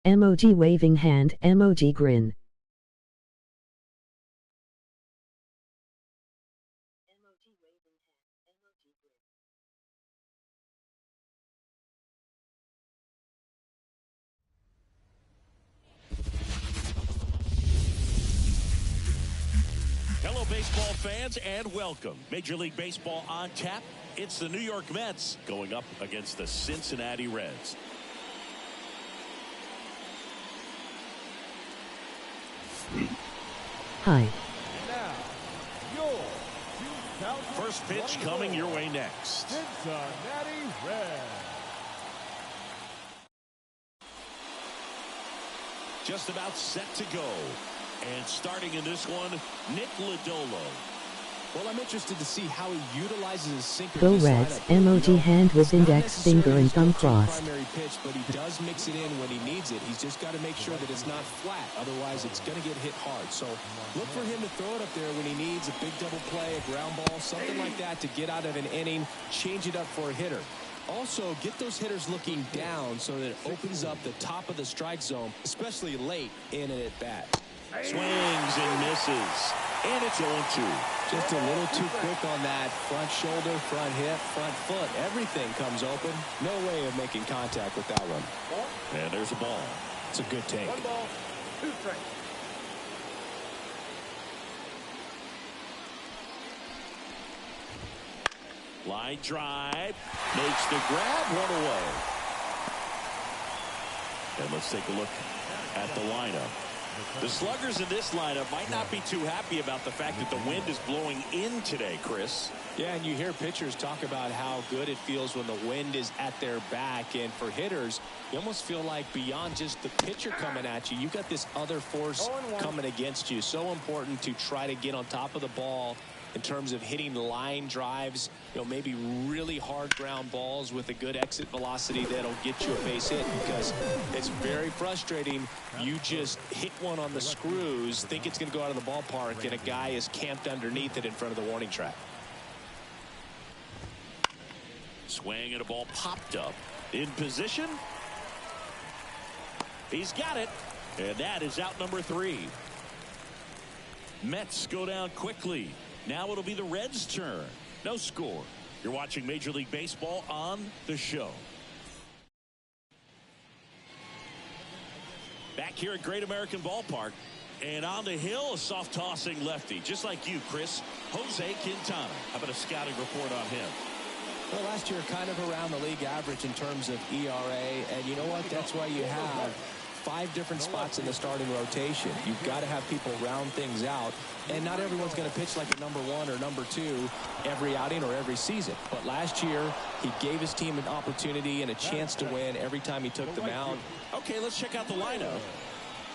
emoji waving hand, emoji grin. Hello, baseball fans, and welcome. Major League Baseball on tap. It's the New York Mets going up against the Cincinnati Reds. Hi. Now, your First pitch coming your way next. Cincinnati Reds. Just about set to go. And starting in this one, Nick Lodolo. Well, I'm interested to see how he utilizes his sinker. Go Reds, emoji hand with index finger and thumb crossed. Primary pitch, but he does mix it in when he needs it. He's just got to make sure that it's not flat. Otherwise, it's going to get hit hard. So look for him to throw it up there when he needs a big double play, a ground ball, something like that to get out of an inning, change it up for a hitter. Also, get those hitters looking down so that it opens up the top of the strike zone, especially late in an at-bat. Swings and misses. And it's 0-2. Just a little too quick on that front shoulder, front hip, front foot. Everything comes open. No way of making contact with that one. And there's a ball. It's a good take. 1 ball, 2 strikes. Line drive. Makes the grab, one away. And let's take a look at the lineup. The sluggers in this lineup might not be too happy about the fact that the wind is blowing in today, Chris. Yeah, and you hear pitchers talk about how good it feels when the wind is at their back. And for hitters, you almost feel like beyond just the pitcher coming at you, you've got this other force coming against you. So important to try to get on top of the ball in terms of hitting line drives, maybe really hard ground balls with a good exit velocity that'll get you a base hit, because it's very frustrating. You just hit one on the screws, think it's going to go out of the ballpark, and a guy is camped underneath it in front of the warning track. Swing and a ball popped up. In position. He's got it. And that is out number 3. Mets go down quickly. Now it'll be the Reds' turn. No score. You're watching Major League Baseball on the show. Back here at Great American Ballpark. And on the hill, a soft tossing lefty. Just like you, Chris. Jose Quintana. How about a scouting report on him? Well, last year kind of around the league average in terms of ERA. And you know what? That's why you have 5 different spots in the starting rotation. You've got to have people round things out, and not everyone's going to pitch like a number 1 or number 2 every outing or every season. But last year, he gave his team an opportunity and a chance to win every time he took the mound. Okay, let's check out the lineup.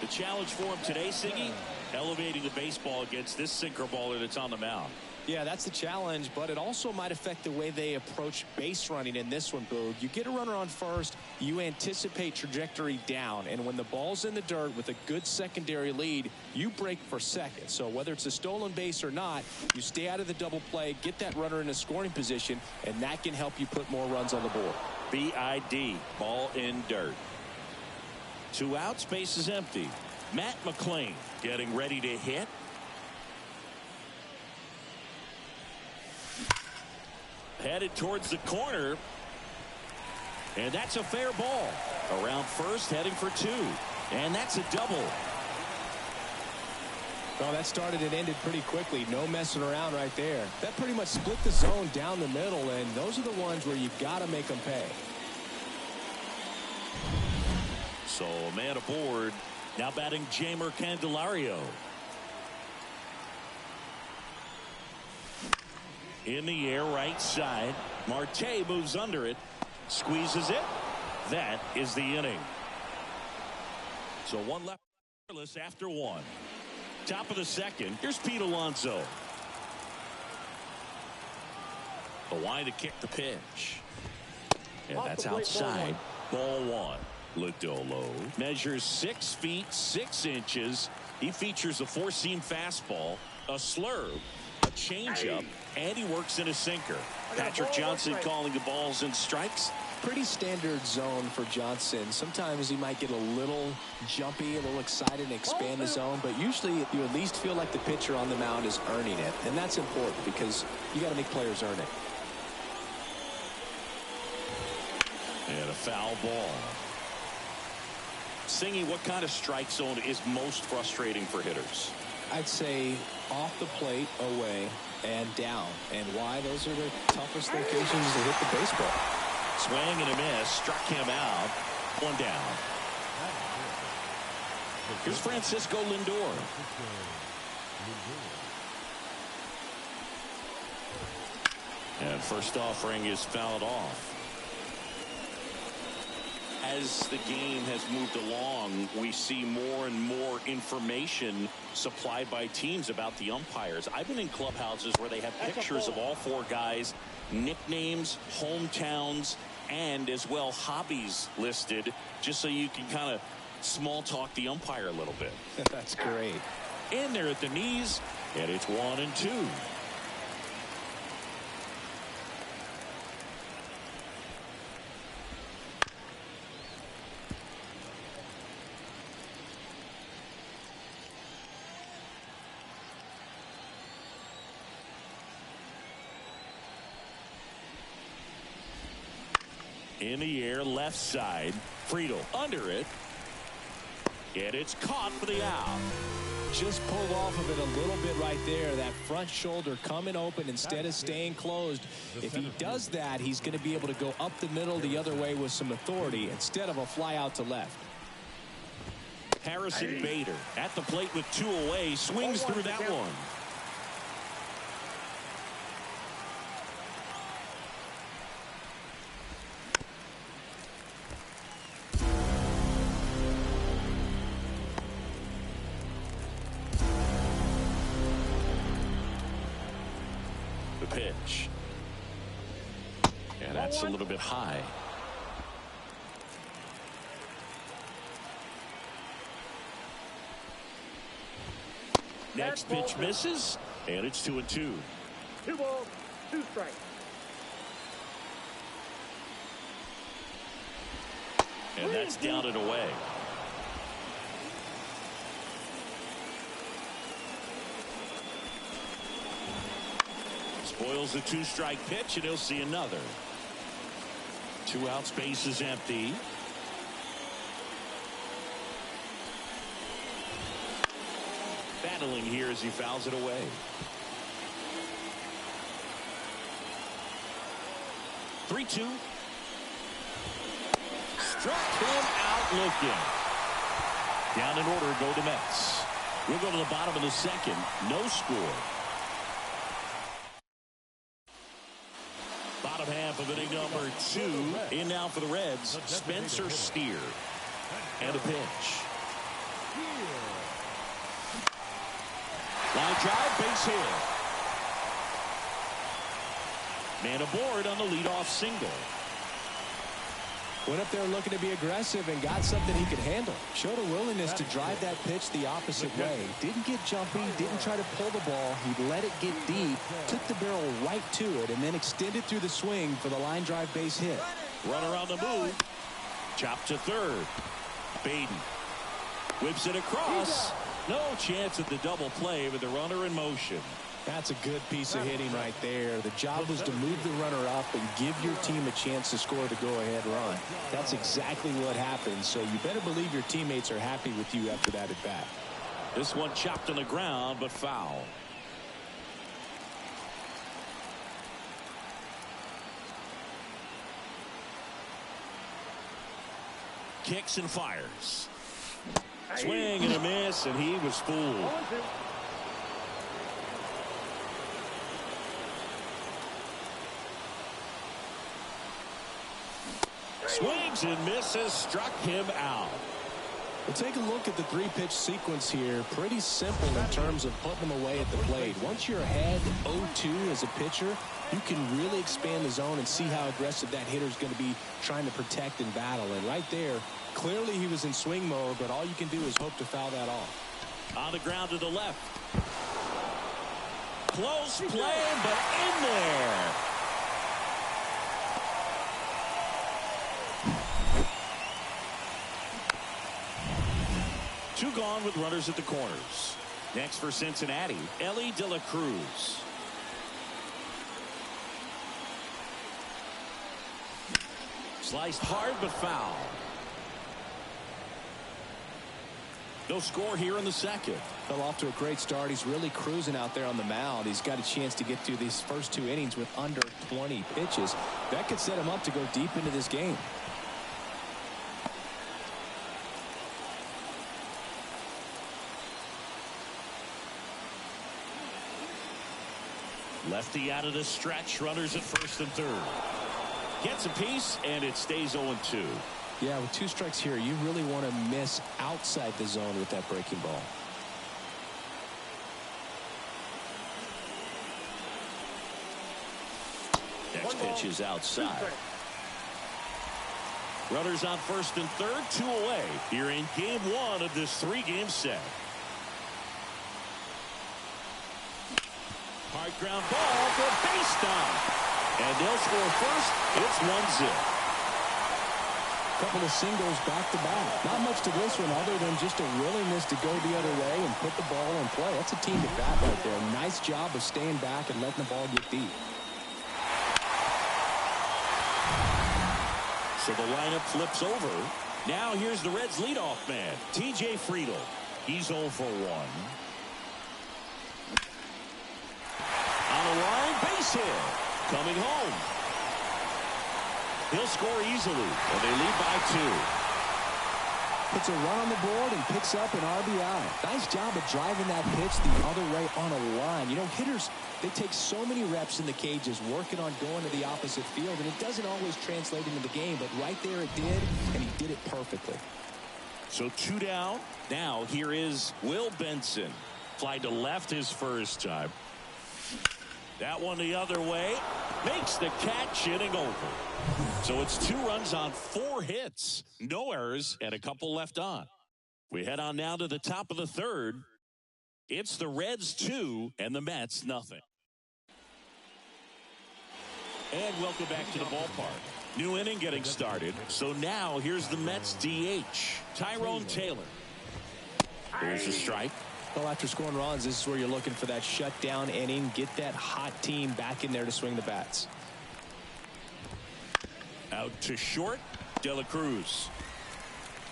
The challenge for him today, Siggy, elevating the baseball against this sinker baller that's on the mound. Yeah, that's the challenge, but it also might affect the way they approach base running in this one, Boog. You get a runner on first, you anticipate trajectory down, and when the ball's in the dirt with a good secondary lead, you break for second. So whether it's a stolen base or not, you stay out of the double play, get that runner in a scoring position, and that can help you put more runs on the board. BID, ball in dirt. 2 outs, base is empty. Matt McLain getting ready to hit. Headed towards the corner. And that's a fair ball. Around first, heading for 2. And that's a double. Well, that started and ended pretty quickly. No messing around right there. That pretty much split the zone down the middle, and those are the ones where you got to make them pay. So a man aboard. Now batting Jeimer Candelario. In the air, right side. Marte moves under it. Squeezes it. That is the inning. So 1 left after 1. Top of the second. Here's Pete Alonso. The line to kick the pitch. And that's outside. Ball 1. Lodolo measures 6 feet 6 inches. He features a 4-seam fastball, a slurve, a changeup, and he works in a sinker. Patrick Johnson calling the balls and strikes. pretty standard zone for Johnson. Sometimes he might get a little jumpy, a little excited and expand the zone, but usually you at least feel like the pitcher on the mound is earning it, and that's important because you got to make players earn it. And a foul ball. Singy, what kind of strike zone is most frustrating for hitters? I'd say off the plate, away, and down. And why? Those are the toughest locations to hit the baseball. Swing and a miss. Struck him out. One down. Here's Francisco Lindor. And first offering is fouled off. As the game has moved along, we see more and more information supplied by teams about the umpires. I've been in clubhouses where they have pictures of all four guys, nicknames, hometowns, and as well hobbies listed, just so you can kind of small talk the umpire a little bit. That's great. And they're at the knees, and it's 1-2. In the air, left side. Friedl under it. And it's caught for the out. Just pulled off of it a little bit right there. That front shoulder coming open instead of staying closed. If he does that, he's going to be able to go up the middle the other way with some authority instead of a fly out to left. Harrison Bader at the plate with 2 away. Swings through that one. Pitch. And that's a little bit high. Next pitch misses, and it's 2-2. 2 balls, 2 strikes. And that's down and away. Spoils the 2-strike pitch, and he'll see another. 2 outs, base is empty. Battling here as he fouls it away. 3-2. Struck him out looking. Down in order go the Mets. We'll go to the bottom of the second. No score. Bottom half of inning number 2. In now for the Reds, Spencer Steer. And a pitch. Line drive, base hit. Man aboard on the leadoff single. Went up there looking to be aggressive and got something he could handle. Showed a willingness to drive that pitch the opposite way. Didn't get jumpy, didn't try to pull the ball. He let it get deep, took the barrel right to it, and then extended through the swing for the line drive base hit. Runner on the move. Chopped to third. Baden whips it across. No chance at the double play with the runner in motion. That's a good piece of hitting right there. The job was to move the runner up and give your team a chance to score the go-ahead run. That's exactly what happened, so you better believe your teammates are happy with you after that at-bat. This one chopped on the ground, but foul. Kicks and fires. Swing and a miss, and he was fooled. Swings and misses, struck him out. We'll take a look at the 3-pitch sequence here. Pretty simple in terms of putting them away at the plate. Once you're ahead 0-2 as a pitcher, you can really expand the zone and see how aggressive that hitter is going to be trying to protect and battle. And right there, clearly he was in swing mode, but all you can do is hope to foul that off. On the ground to the left. Close play, but in there. on with runners at the corners. Next for Cincinnati, Elly De La Cruz. Sliced hard but foul. No score here in the second. Fell off to a great start. He's really cruising out there on the mound. He's got a chance to get through these first 2 innings with under 20 pitches. That could set him up to go deep into this game. Lefty out of the stretch. Runners at first and third. Gets a piece, and it stays 0-2. Yeah, with 2 strikes here, you really want to miss outside the zone with that breaking ball. Next pitch is outside. Runners on first and third, 2 away. Here in game 1 of this 3-game set. Hard ground ball for a base down. And they'll score first. It's 1-0. Couple of singles back to back. Not much to this one other than just a willingness to go the other way and put the ball in play. That's a team to bat right there. Nice job of staying back and letting the ball get deep. So the lineup flips over. Now here's the Reds leadoff man, TJ Friedl. He's 0 for 1. On the line, base hit. Coming home. He'll score easily, and they lead by 2. Puts a run on the board and picks up an RBI. Nice job of driving that pitch the other way on a line. You know, hitters, they take so many reps in the cages working on going to the opposite field, and it doesn't always translate into the game, but right there it did, and he did it perfectly. So 2 down. Now here is Will Benson. Fly to left his first time. That one the other way. Makes the catch, inning over. So it's 2 runs on 4 hits. No errors and a couple left on. We head on now to the top of the third. It's the Reds 2 and the Mets nothing. And welcome back to the ballpark. New inning getting started. So now here's the Mets DH, Tyrone Taylor. Here's a strike. Well, after scoring runs, this is where you're looking for that shutdown inning. Get that hot team back in there to swing the bats. Out to short, De La Cruz.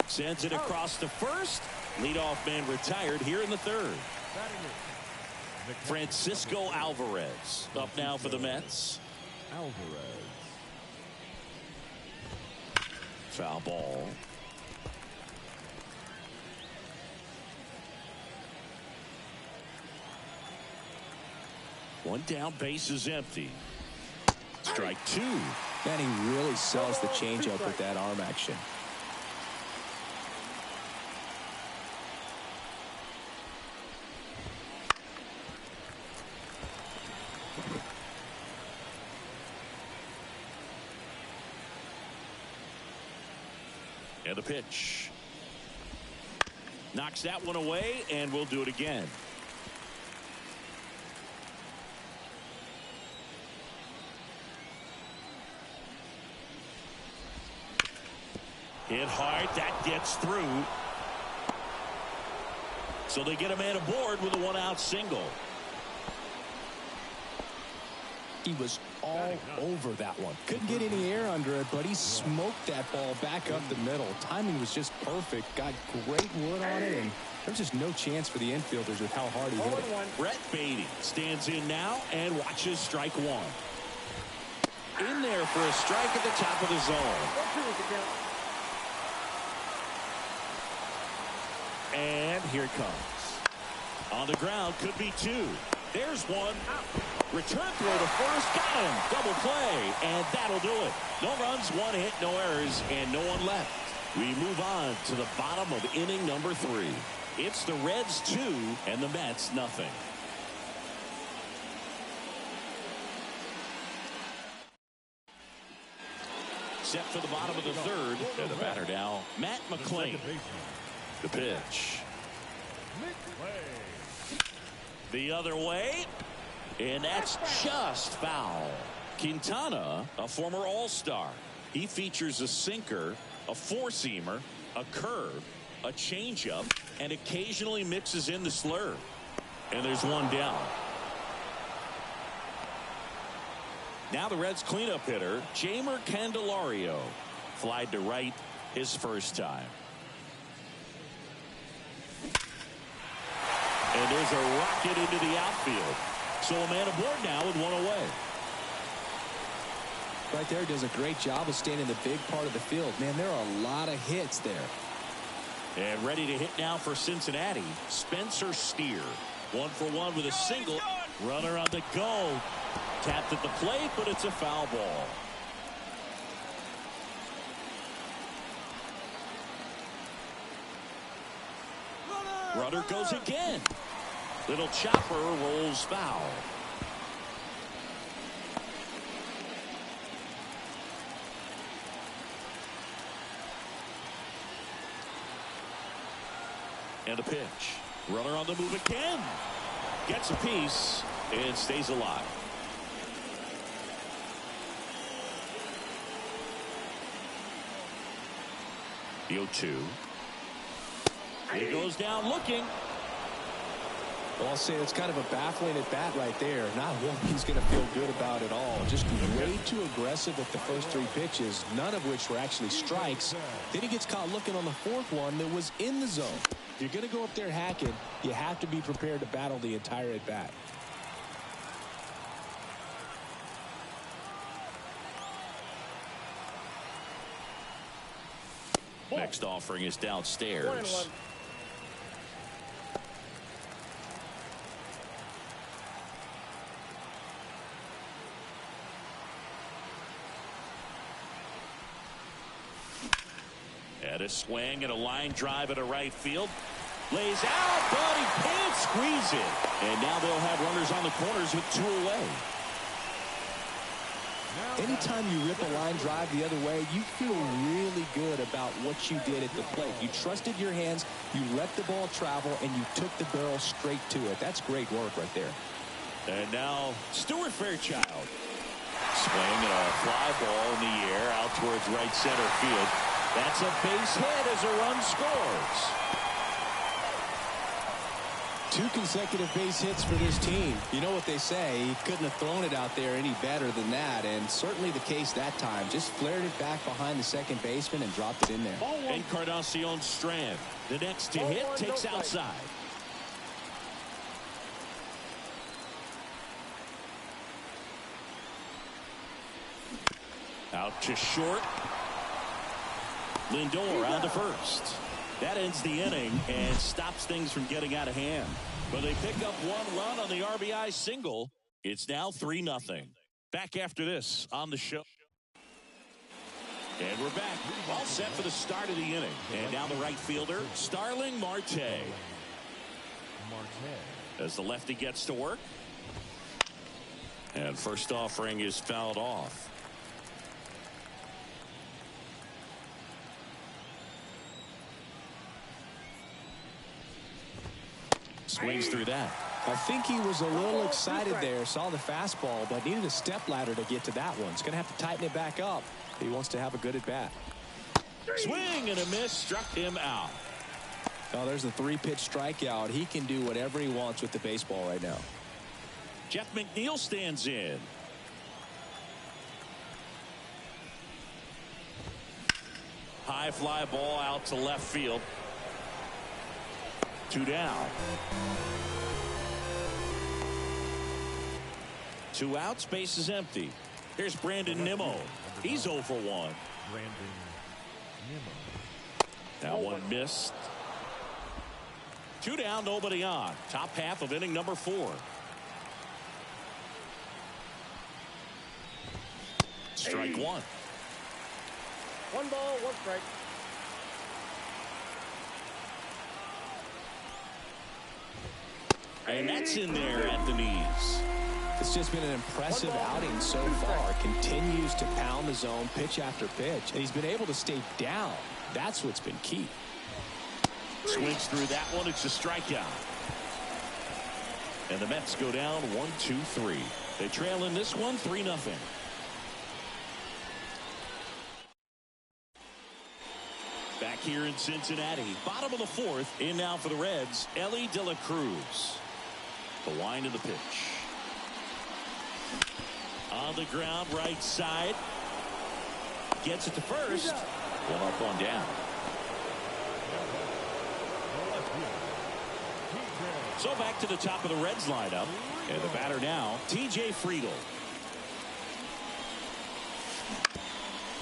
Sends it across to first. Leadoff man retired here in the third. Francisco Alvarez up now for the Mets. Foul ball. One down, base is empty. Strike 2. Man, he really sells the changeup with that arm action. And the pitch. Knocks that one away, and we'll do it again. Hit hard, that gets through. So they get a man aboard with a 1-out single. He was all over that one. Couldn't get any air under it, but he smoked that ball back up the middle. Timing was just perfect. Got great wood on it, and there's just no chance for the infielders with how hard he hit it. Brett Baty stands in now and watches strike 1. In there for a strike at the top of the zone. And here it comes. On the ground, could be 2. There's one. Return throw to first. Got him. Double play. And that'll do it. No runs, 1 hit, no errors, and no one left. We move on to the bottom of inning number 3. It's the Reds 2 and the Mets nothing. Set for the bottom of the third. And the batter now, Matt McLain. The pitch. The other way. And that's just foul. Quintana, a former All-Star. He features a sinker, a four-seamer, a curve, a changeup, and occasionally mixes in the slurve. And there's one down. Now the Reds' cleanup hitter, Jeimer Candelario, flied to right his first time. And there's a rocket into the outfield. So a man aboard now with one away. Right there, does a great job of staying in the big part of the field. Man, there are a lot of hits there. And ready to hit now for Cincinnati, Spencer Steer. 1-for-1 with a single. Runner on the go. Tapped at the plate, but it's a foul ball. Runner goes again. Little chopper rolls foul. And a pitch. Runner on the move again. Gets a piece and stays alive. The 0-2. He goes down looking. Well, I'll say it's kind of a baffling at bat right there. Not one he's going to feel good about at all. Just way too aggressive at the first 3 pitches, none of which were actually strikes. Then he gets caught looking on the 4th one that was in the zone. If you're going to go up there hacking, you have to be prepared to battle the entire at bat. Next offering is downstairs. 1-1. And a swing and a line drive at a right field. Lays out, but he can't squeeze it. And now they'll have runners on the corners with 2 away. Anytime you rip a line drive the other way, you feel really good about what you did at the plate. You trusted your hands, you let the ball travel, and you took the barrel straight to it. That's great work right there. And now Stuart Fairchild. Swing and a fly ball in the air out towards right center field. That's a base hit as a run scores. 2 consecutive base hits for this team. You know what they say, he couldn't have thrown it out there any better than that, and certainly the case that time. Just flared it back behind the second baseman and dropped it in there. Encarnacion Strand, the next to hit, takes outside. Out to short. Lindor on to first. That ends the inning and stops things from getting out of hand. But they pick up 1 run on the RBI single. It's now 3-0. Back after this on the show. And we're back. All set for the start of the inning. And now the right fielder, Starling Marte. As the lefty gets to work. And first offering is fouled off. Swings through that. I think he was a little excited there, saw the fastball, but needed a step ladder to get to that one. He's going to have to tighten it back up if he wants to have a good at bat. Swing and a miss, struck him out. Oh, there's the 3-pitch strikeout. He can do whatever he wants with the baseball right now. Jeff McNeil stands in. High fly ball out to left field. 2 down. 2 outs, base is empty. Here's Brandon Nimmo. He's 0 for 1. That one missed. 2 down, nobody on. Top half of inning number 4. Strike 1. 1 ball, 1 strike. And that's in there at the knees. It's just been an impressive outing so far. Continues to pound the zone pitch after pitch. And he's been able to stay down. That's what's been key. Swings through that one. It's a strikeout. And the Mets go down 1-2-3. They trail in this one 3-0. Back here in Cincinnati, bottom of the fourth. In now for the Reds, Elly De La Cruz. The wind of the pitch. On the ground, right side. Gets it to first. One up, one down. So back to the top of the Reds lineup. And the batter now, TJ Friedl.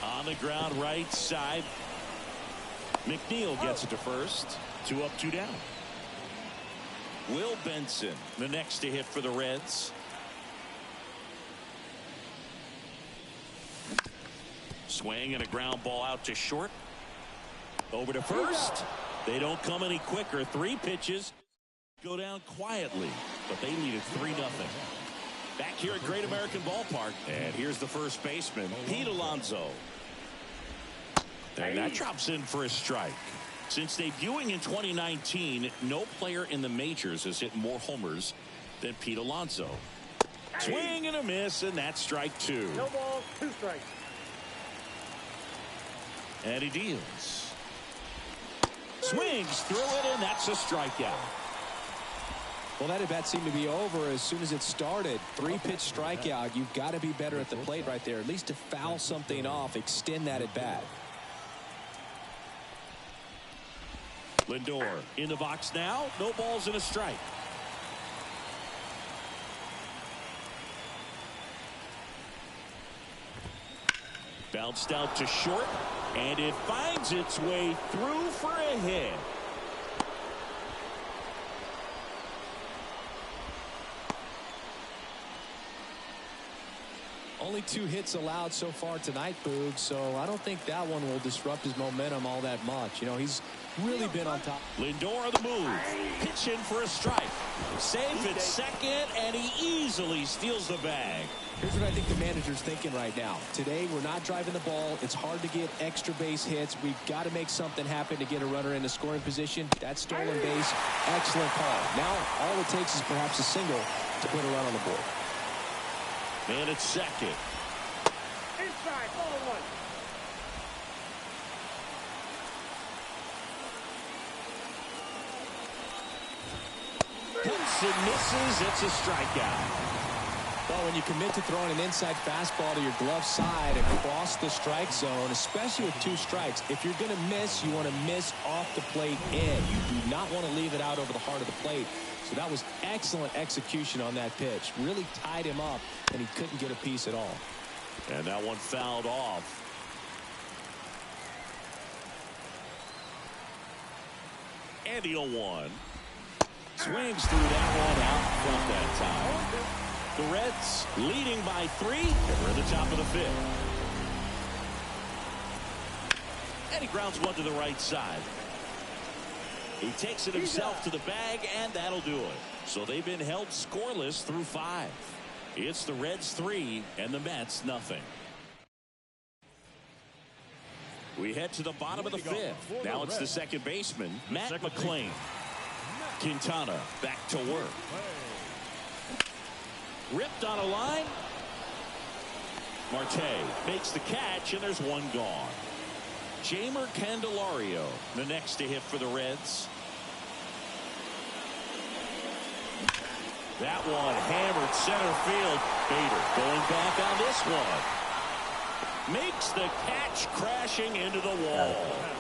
On the ground, right side. McNeil gets it to first. 2 up, 2 down. Will Benson, the next to hit for the Reds. Swing and a ground ball out to short. Over to first. They don't come any quicker. 3 pitches. Go down quietly, but they lead it 3-0. Back here at Great American Ballpark. And here's the first baseman, Pete Alonso. And that drops in for a strike. Since debuting in 2019, no player in the majors has hit more homers than Pete Alonso. Swing and a miss, and that's strike 2. No ball, 2 strikes. And he deals. Swings through it, and that's a strikeout. Well, that at bat seemed to be over as soon as it started. 3-pitch strikeout. You've got to be better at the plate right there, at least to foul something off, extend that at bat. Lindor in the box now. No balls and a strike. Bounced out to short, and it finds its way through for a hit. Only 2 hits allowed so far tonight, Boog, so I don't think that one will disrupt his momentum all that much. You know, he's really been on top. Lindor on the move. Pitch in for a strike. Safe at second, and he easily steals the bag. Here's what I think the manager's thinking right now. Today, we're not driving the ball. It's hard to get extra base hits. We've got to make something happen to get a runner into scoring position. That stolen base, excellent call. Now, all it takes is perhaps a single to put a run on the board. And it's second. Inside, ball 1. Cuts and misses. It's a strikeout. Well, when you commit to throwing an inside fastball to your glove side and cross the strike zone, especially with 2 strikes, if you're going to miss, you want to miss off the plate in. You do not want to leave it out over the heart of the plate. So that was excellent execution on that pitch. Really tied him up, and he couldn't get a piece at all. And that one fouled off. And the 0-1. Swings through that one out front that time. The Reds leading by 3, and we're at the top of the 5th. And he grounds one to the right side. He takes it himself to the bag, and that'll do it. So they've been held scoreless through 5. It's the Reds 3 and the Mets nothing. We head to the bottom of the 5th. Now it's the second baseman, Matt McLain. Quintana back to work. Ripped on a line. Marte makes the catch, and there's one gone. Jeimer Candelario, the next to hit for the Reds. That one hammered center field. Bader going back on this one. Makes the catch, crashing into the wall.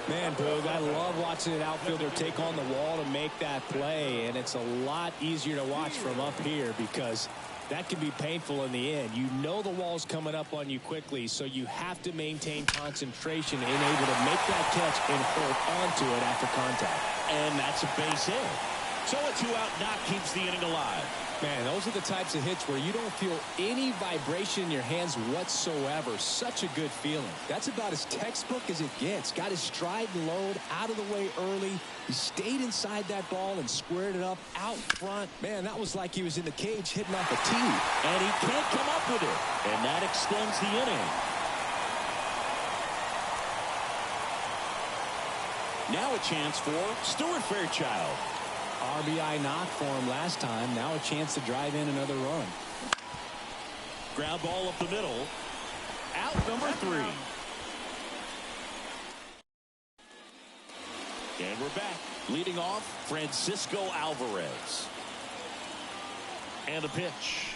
Man, Boog, I love watching an outfielder take on the wall to make that play, and it's a lot easier to watch from up here because that can be painful in the end. You know the wall's coming up on you quickly, so you have to maintain concentration and able to make that catch and hold on to it after contact. And that's a base hit. So a 2-out knock keeps the inning alive. Man, those are the types of hits where you don't feel any vibration in your hands whatsoever. Such a good feeling. That's about as textbook as it gets. Got his stride and load out of the way early. He stayed inside that ball and squared it up out front. Man, that was like he was in the cage hitting off a tee. And he can't come up with it. And that extends the inning. Now a chance for Stuart Fairchild. RBI knock for him last time. Now a chance to drive in another run. Ground ball up the middle. Out number 3. And we're back. Leading off, Francisco Alvarez. And a pitch.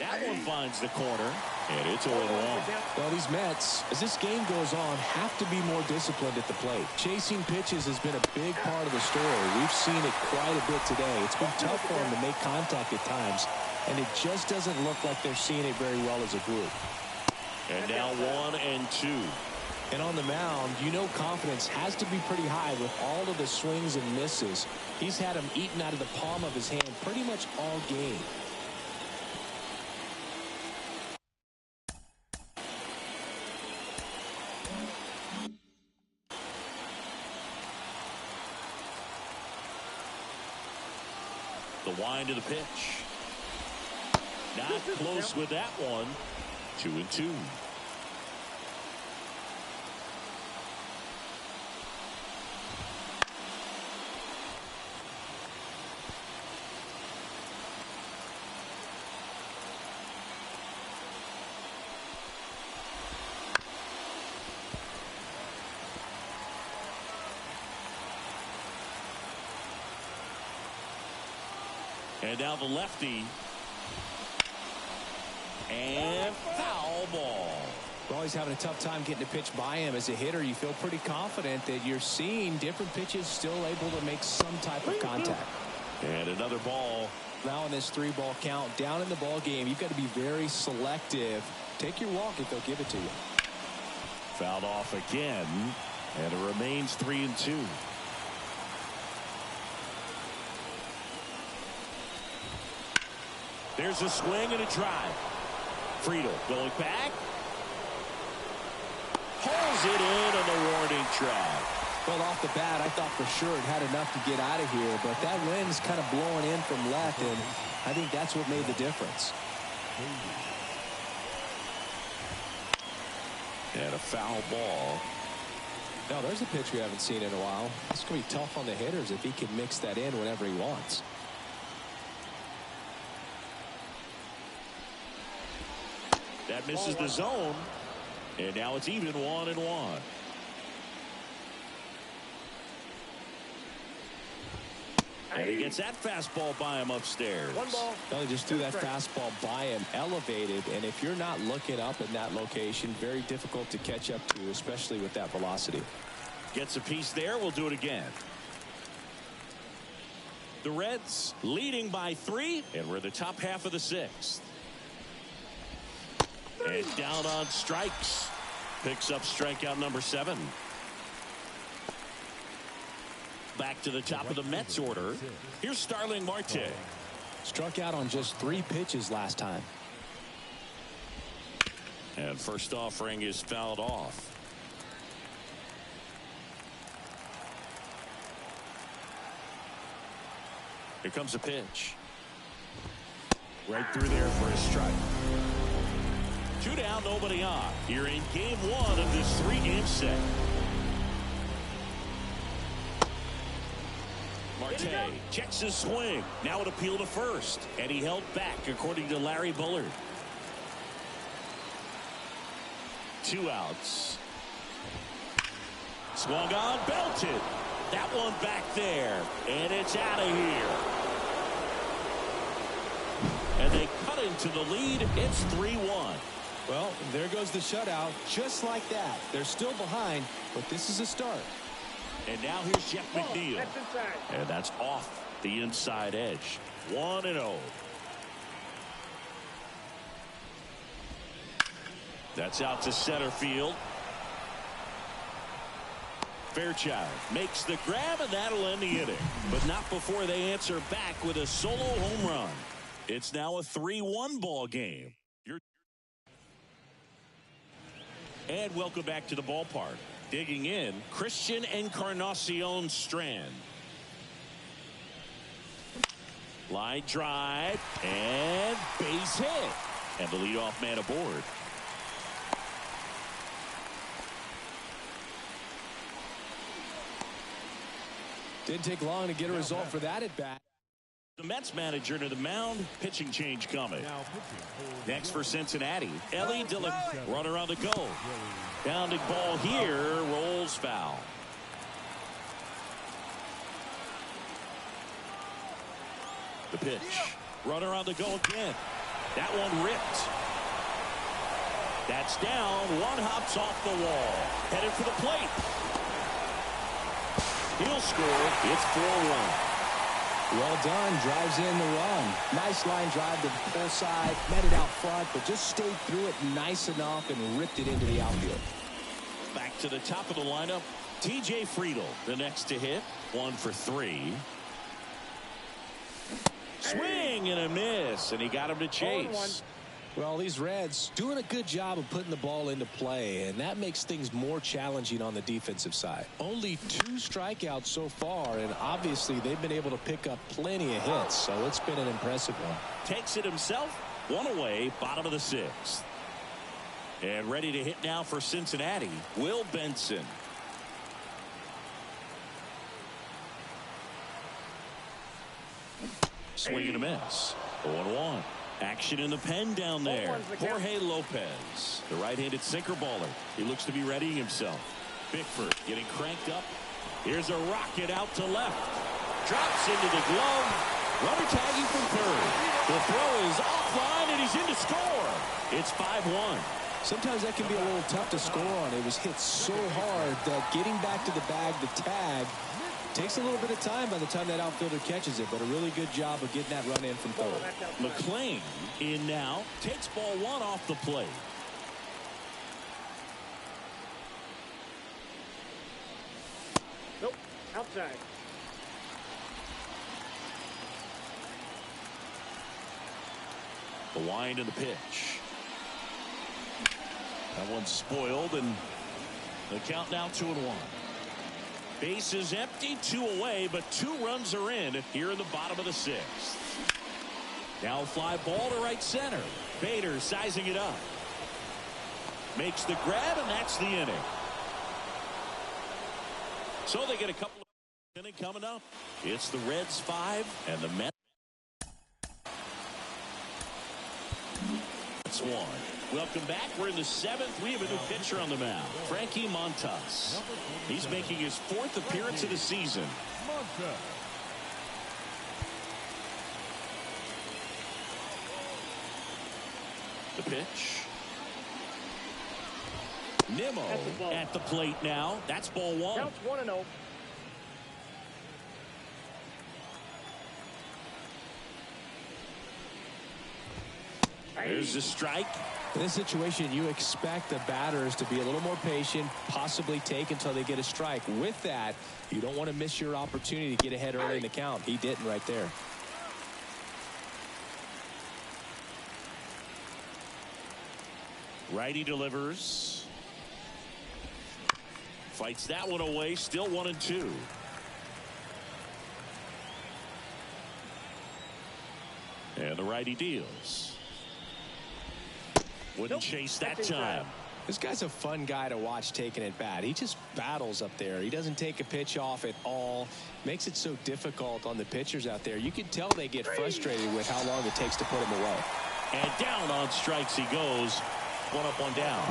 That one finds the corner, and it's 0-1. Well, these Mets, as this game goes on, have to be more disciplined at the plate. Chasing pitches has been a big part of the story. We've seen it quite a bit today. It's been tough for them to make contact at times, and it just doesn't look like they're seeing it very well as a group. And now 1-2. And on the mound, you know confidence has to be pretty high with all of the swings and misses. He's had them eaten out of the palm of his hand pretty much all game. The wind of the pitch. Not close with that one. 2-2. And now the lefty. And foul ball. Well, he's having a tough time getting a pitch by him. As a hitter, you feel pretty confident that you're seeing different pitches still able to make some type of contact. And another ball. Now in this 3-ball count, down in the ball game, you've got to be very selective. Take your walk if they'll give it to you. Fouled off again. And it remains 3-2. There's a swing and a drive. Friedl going back. Pulls it in on the warning track. Well, off the bat, I thought for sure it had enough to get out of here, but that wind's kind of blowing in from left, and I think that's what made the difference. And a foul ball. Now, there's a pitch we haven't seen in a while. It's going to be tough on the hitters if he can mix that in whenever he wants. That misses the zone. And now it's even 1-1. And he gets that fastball by him upstairs. One ball. Well, he just threw that fastball by him, elevated, and if you're not looking up in that location, very difficult to catch up to, especially with that velocity. Gets a piece there. We'll do it again. The Reds leading by 3, and we're in the top half of the 6th. And down on strikes. Picks up strikeout number 7. Back to the top of the Mets order. Here's Starling Marte. Struck out on just 3 pitches last time. And first offering is fouled off. Here comes a pitch. Right through there for a strike. 2 down, nobody on. Here in game 1 of this 3-game set. Marte checks his swing. Now an appeal to first. And he held back, according to Larry Bullard. 2 outs. Swung on, belted. That one back there. And it's out of here. And they cut into the lead. It's 3-1. Well, there goes the shutout. Just like that. They're still behind, but this is a start. And now here's Jeff McNeil. That's inside. And that's off the inside edge. 1-0. That's out to center field. Fairchild makes the grab, and that'll end the inning. But not before they answer back with a solo home run. It's now a 3-1 ball game. And welcome back to the ballpark. Digging in, Christian Encarnacion Strand. Line drive and base hit. And the leadoff man aboard. Didn't take long to get a result for that at bat. The Mets manager to the mound. Pitching change coming. Next for Cincinnati, Ellie De La. Runner on the go. Bounding ball here, rolls foul. The pitch. Runner on the go again. That one ripped. That's down. One hops off the wall. Headed for the plate. He'll score. It's 4-1. Well done. Drives in the run. Nice line drive to the pull side. Met it out front, but just stayed through it nice enough and ripped it into the outfield. Back to the top of the lineup. TJ Friedl, the next to hit. 1 for 3. Swing and a miss, and he got him to chase. Well, these Reds doing a good job of putting the ball into play, and that makes things more challenging on the defensive side. Only 2 strikeouts so far, and obviously they've been able to pick up plenty of hits, so it's been an impressive one. Takes it himself. 1 away, bottom of the 6th. And ready to hit now for Cincinnati, Will Benson. Swing and a miss. 0-1. Action in the pen down there. Jorge Lopez, the right-handed sinker baller. He looks to be readying himself. Bickford getting cranked up. Here's a rocket out to left. Drops into the glove. Runner tagging from third. The throw is offline, and he's in to score. It's 5-1. Sometimes that can be a little tough to score on. It was hit so hard that getting back to the bag, the tag, takes a little bit of time by the time that outfielder catches it, but a really good job of getting that run in from third. McClain in now. Takes ball 1 off the plate. Nope. Outside. The wind and the pitch. That one's spoiled, and the count now 2-1. Bases empty, 2 away, but 2 runs are in here in the bottom of the 6th. Now fly ball to right center. Bader sizing it up. Makes the grab, and that's the inning. So they get a couple of innings coming up. It's the Reds 5 and the Mets 1. Welcome back. We're in the 7th. We have a new pitcher on the mound, Frankie Montas. He's making his 4th appearance of the season. The pitch. Nimmo at the plate now. That's ball 1. Counts 1-0. There's the strike. In this situation, you expect the batters to be a little more patient, possibly take until they get a strike. With that, you don't want to miss your opportunity to get ahead early in the count. He didn't right there. Righty delivers. Fights that one away. Still 1-2. And the righty deals. Wouldn't chase that time. This guy's a fun guy to watch taking at bat. He just battles up there. He doesn't take a pitch off at all. Makes it so difficult on the pitchers out there. You can tell they get frustrated with how long it takes to put him away. And down on strikes he goes. 1 up, 1 down.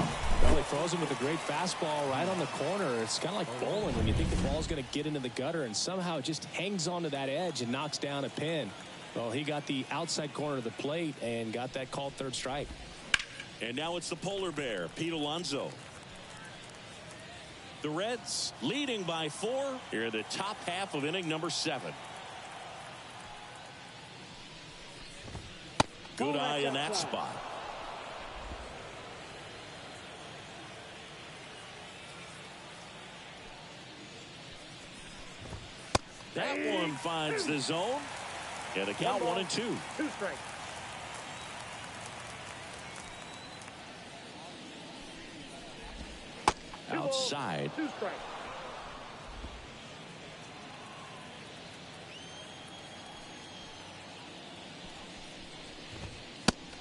Well, he throws him with a great fastball right on the corner. It's kind of like bowling when you think the ball's going to get into the gutter and somehow it just hangs onto that edge and knocks down a pin. Well, he got the outside corner of the plate and got that called 3rd strike. And now it's the polar bear, Pete Alonso. The Reds leading by 4 here in the top half of inning number 7. Good eye in that spot. That one finds the zone. And the count 1-2. 2 strikes. Outside. 2 strikes.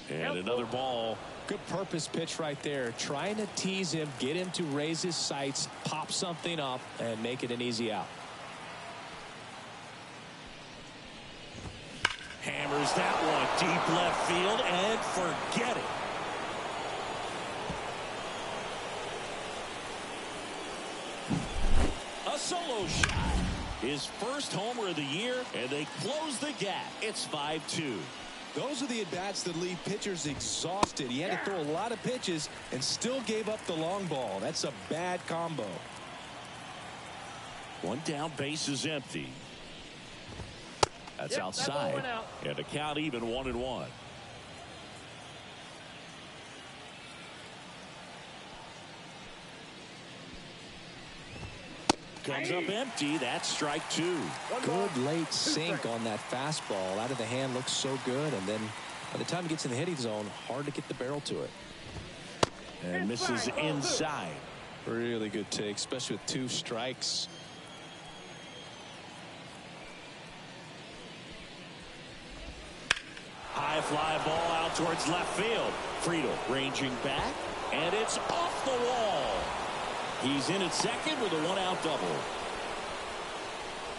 And another ball. Good purpose pitch right there. Trying to tease him, get him to raise his sights, pop something up, and make it an easy out. Hammers that one deep left field and forget it. A solo shot. His first homer of the year, and they close the gap. It's 5-2. Those are the at-bats that leave pitchers exhausted. He had to throw a lot of pitches and still gave up the long ball. That's a bad combo. One down, base is empty. That's outside. And the count even 1-1. Comes up empty. That's strike 2. Good late sink on that fastball. Out of the hand, looks so good. And then by the time it gets in the hitting zone, hard to get the barrel to it. And misses inside. Really good take, especially with 2 strikes. High fly ball out towards left field. Friedl ranging back, and it's off the wall. He's in at second with a 1-out double.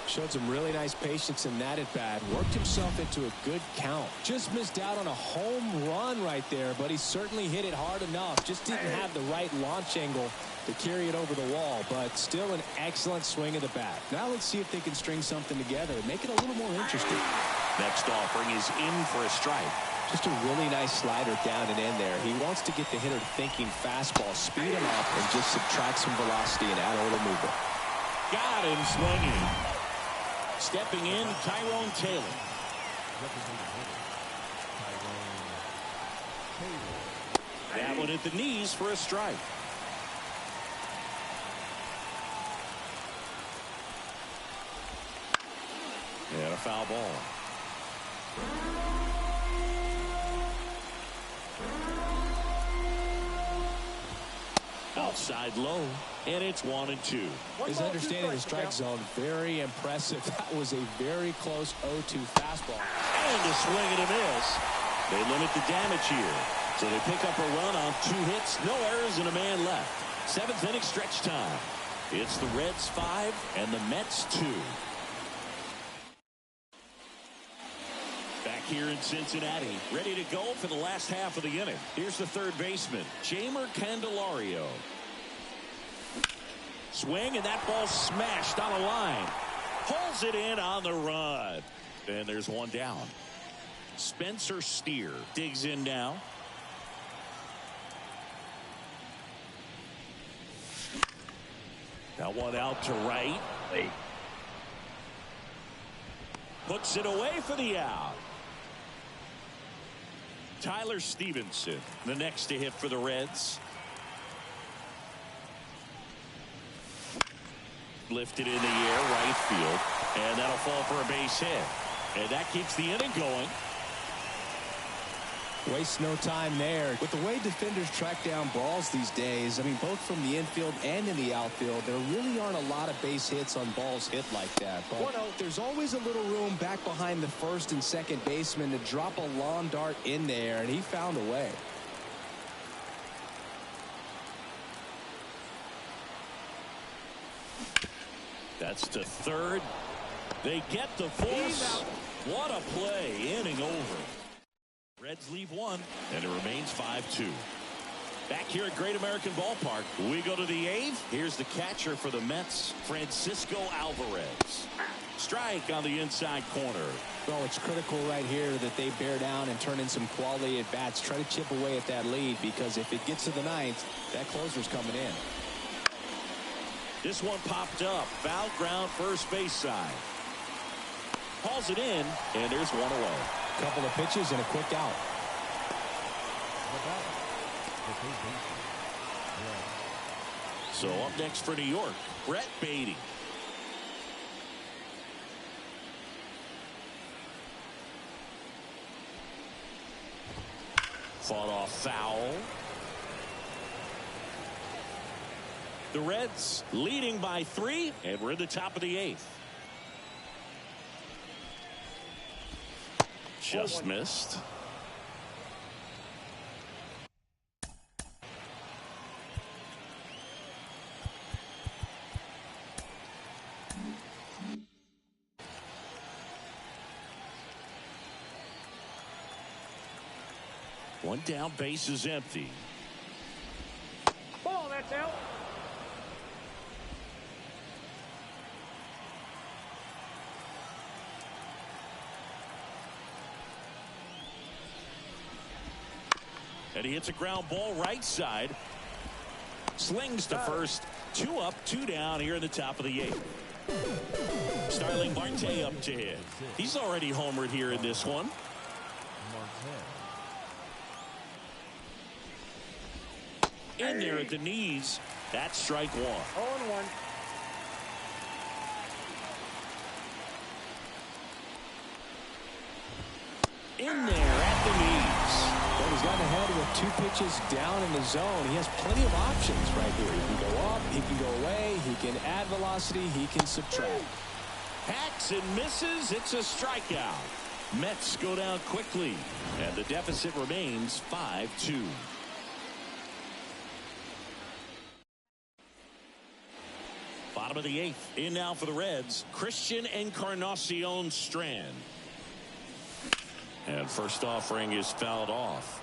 Showed some really nice patience in that at bat. Worked himself into a good count. Just missed out on a home run right there, but he certainly hit it hard enough. Just didn't have the right launch angle to carry it over the wall, but still an excellent swing of the bat. Now let's see if they can string something together, make it a little more interesting. Next offering is in for a strike. Just a really nice slider down and in there. He wants to get the hitter thinking fastball, speed him up, and just subtract some velocity and add a little movement. Got him swinging. Stepping in, Tyrone Taylor. That one at the knees for a strike. And a foul ball. Outside low, and it's 1-2. His understanding of the strike zone, very impressive. That was a very close 0-2 fastball. And a swing and a miss. They limit the damage here. So they pick up a run on 2 hits, no errors, and a man left. 7th inning stretch time. It's the Reds 5 and the Mets 2. Back here in Cincinnati, ready to go for the last half of the inning. Here's the third baseman, Jeimer Candelario. Swing, and that ball smashed on a line. Pulls it in on the run. And there's one down. Spencer Steer digs in now. That one out to right. Puts it away for the out. Tyler Stevenson, the next to hit for the Reds. Lifted in the air, right field, and that'll fall for a base hit. And that keeps the inning going. Waste no time there. With the way defenders track down balls these days, I mean, both from the infield and in the outfield, there really aren't a lot of base hits on balls hit like that. But there's always a little room back behind the first and second baseman to drop a lawn dart in there, and he found a way. That's to third. They get the force. What a play. Inning over. Reds leave one, and it remains 5-2. Back here at Great American Ballpark, we go to the 8th. Here's the catcher for the Mets, Francisco Alvarez. Strike on the inside corner. Well, it's critical right here that they bear down and turn in some quality at bats. Try to chip away at that lead, because if it gets to the 9th, that closer's coming in. This one popped up. Foul ground, first base side. Hauls it in, and there's one away. Couple of pitches and a quick out. So up next for New York, Brett Baty. Fought off foul. The Reds leading by 3, and we're in the top of the 8th. Just missed. One down, base is empty. Ball, that's out. And he hits a ground ball right side. Slings to first. 2 up, 2 down here in the top of the 8th. Starling Marte up to hit. He's already homered here in this one. In there at the knees. That's strike 1. 0-1. In there at the knees. Well, he's gotten ahead with 2 pitches down in the zone. He has plenty of options right here. He can go up, he can go away, he can add velocity, he can subtract. Hacks and misses. It's a strikeout. Mets go down quickly, and the deficit remains 5-2. Bottom of the 8th. In now for the Reds, Christian Encarnacion Strand. And first offering is fouled off.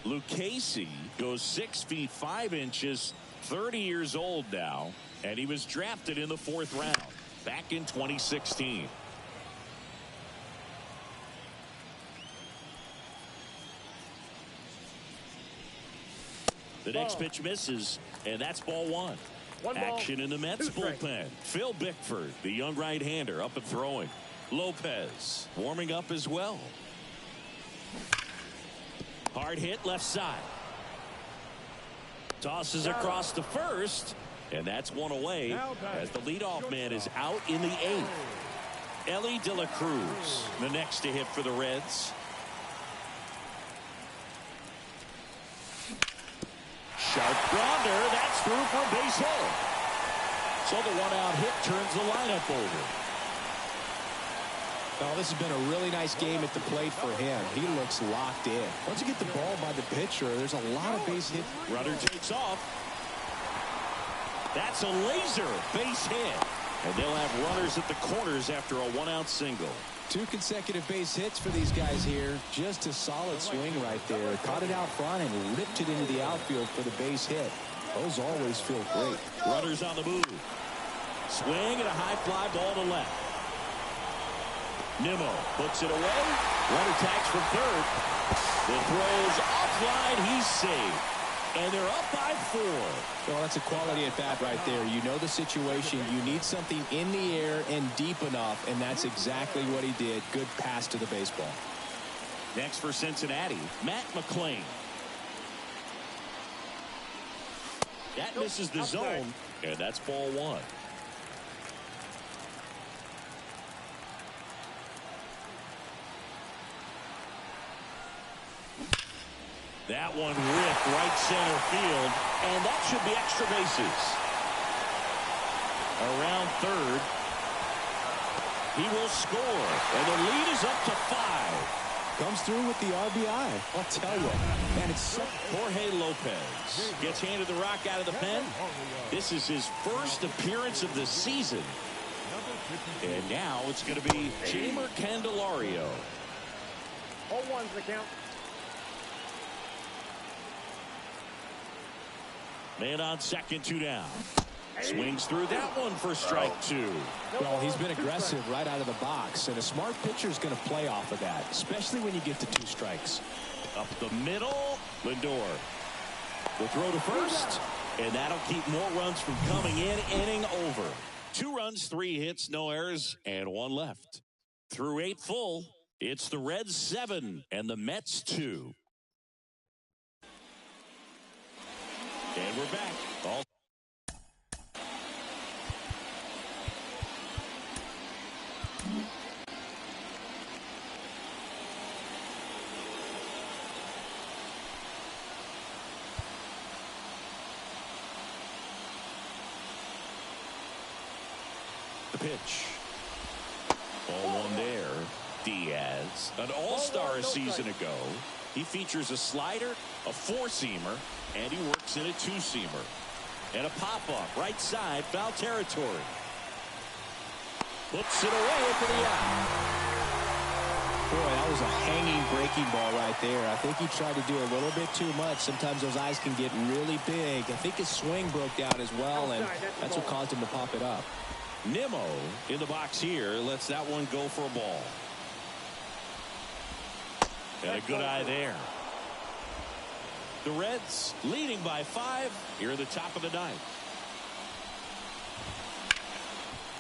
Lucchesi goes 6 feet 5 inches, 30 years old now, and he was drafted in the 4th round back in 2016. The next pitch misses, and that's ball 1. Action in the Mets bullpen. Phil Bickford, the young right-hander, up and throwing. Lopez warming up as well. Hard hit left side. Tosses across to first, and that's one away as the leadoff man is out in the 8th. Elly De La Cruz, the next to hit for the Reds. Sharp grounder, that's through for a base hit. So the 1-out hit turns the lineup over. Well, this has been a really nice game at the plate for him. He looks locked in. Once you get the ball by the pitcher, there's a lot of base hits. Runner takes off. That's a laser base hit. And they'll have runners at the corners after a 1-out single. 2 consecutive base hits for these guys here. Just a solid swing right there. Caught it out front and ripped it into the outfield for the base hit. Those always feel great. Runners on the move. Swing and a high fly ball to left. Nimmo puts it away. Runner tags from third. The throw's offline. He's saved. And they're up by 4. Well, that's a quality at bat right there. You know the situation. You need something in the air and deep enough, and that's exactly what he did. Good pass to the baseball. Next for Cincinnati, Matt McLain. That misses the zone, and that's ball 1. That one ripped right center field, and that should be extra bases. Around third. He will score, and the lead is up to 5. Comes through with the RBI. I'll tell you, man, it's so... Jorge Lopez gets handed the rock out of the pen. This is his first appearance of the season. And now it's going to be Jeimer Candelario. 0-1's the count. Man on second, 2 down. Swings through that one for strike 2. Well, he's been aggressive right out of the box, and a smart pitcher is going to play off of that, especially when you get to 2 strikes. Up the middle, Lindor. The throw to first, and that'll keep more runs from coming in. Inning over. 2 runs, 3 hits, no errors, and 1 left. Through 8 full, it's the Reds 7 and the Mets 2. And we're back. All the pitch. Ball 1 there. Diaz, an all-star a season ago. He features a slider, a 4-seamer, and he works in a 2-seamer. And a pop-up right side, foul territory. Puts it away for the out. Boy, that was a hanging breaking ball right there. I think he tried to do a little bit too much. Sometimes those eyes can get really big. I think his swing broke down as well, and that's what caused him to pop it up. Nimmo in the box here lets that one go for a ball. And a good eye there. The Reds leading by 5 here at the top of the 9th.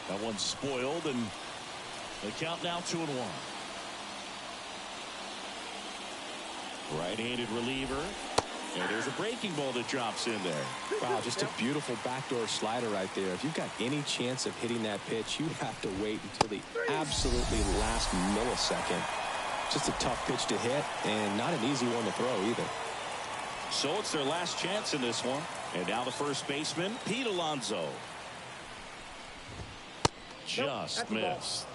That one's spoiled, and the count now 2-1. Right-handed reliever. And there's a breaking ball that drops in there. Wow, just a beautiful backdoor slider right there. If you've got any chance of hitting that pitch, you have to wait until the absolutely last millisecond. Just a tough pitch to hit, and not an easy one to throw either. So it's their last chance in this one. And now the first baseman, Pete Alonso. Just missed.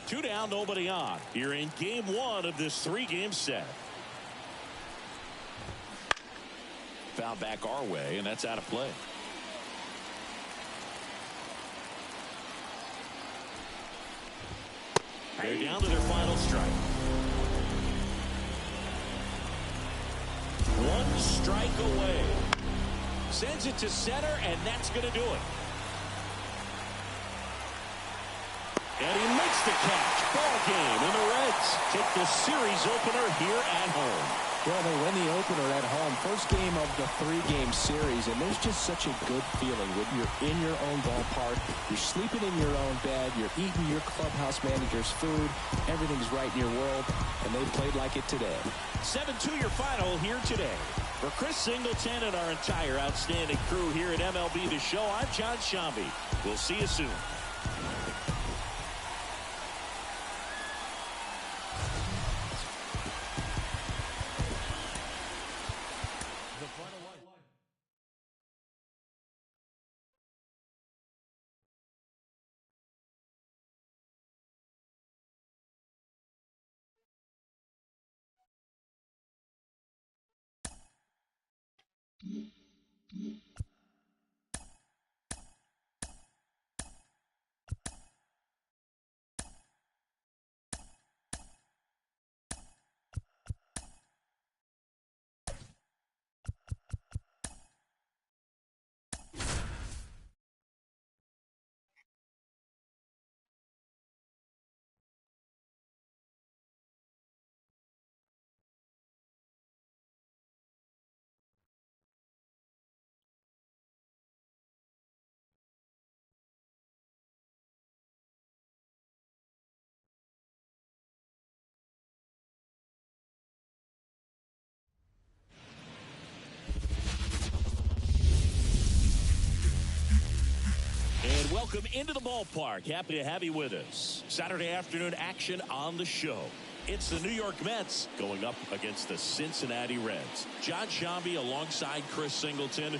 2 down, nobody on. Here in game 1 of this 3-game set. Foul back our way, and that's out of play. They're down to their final strike. 1 strike away. Sends it to center, and that's going to do it. And he makes the catch. Ball game, and the Reds take the series opener here at home. Well, they win the opener at home. First game of the 3-game series, and there's just such a good feeling when you're in your own ballpark, you're sleeping in your own bed, you're eating your clubhouse manager's food, everything's right in your world, and they played like it today. 7-2 your final here today. For Chris Singleton and our entire outstanding crew here at MLB The Show, I'm John Shambi. We'll see you soon. And welcome into the ballpark. Happy to have you with us. Saturday afternoon action on the show. It's the New York Mets going up against the Cincinnati Reds. John Shambi alongside Chris Singleton.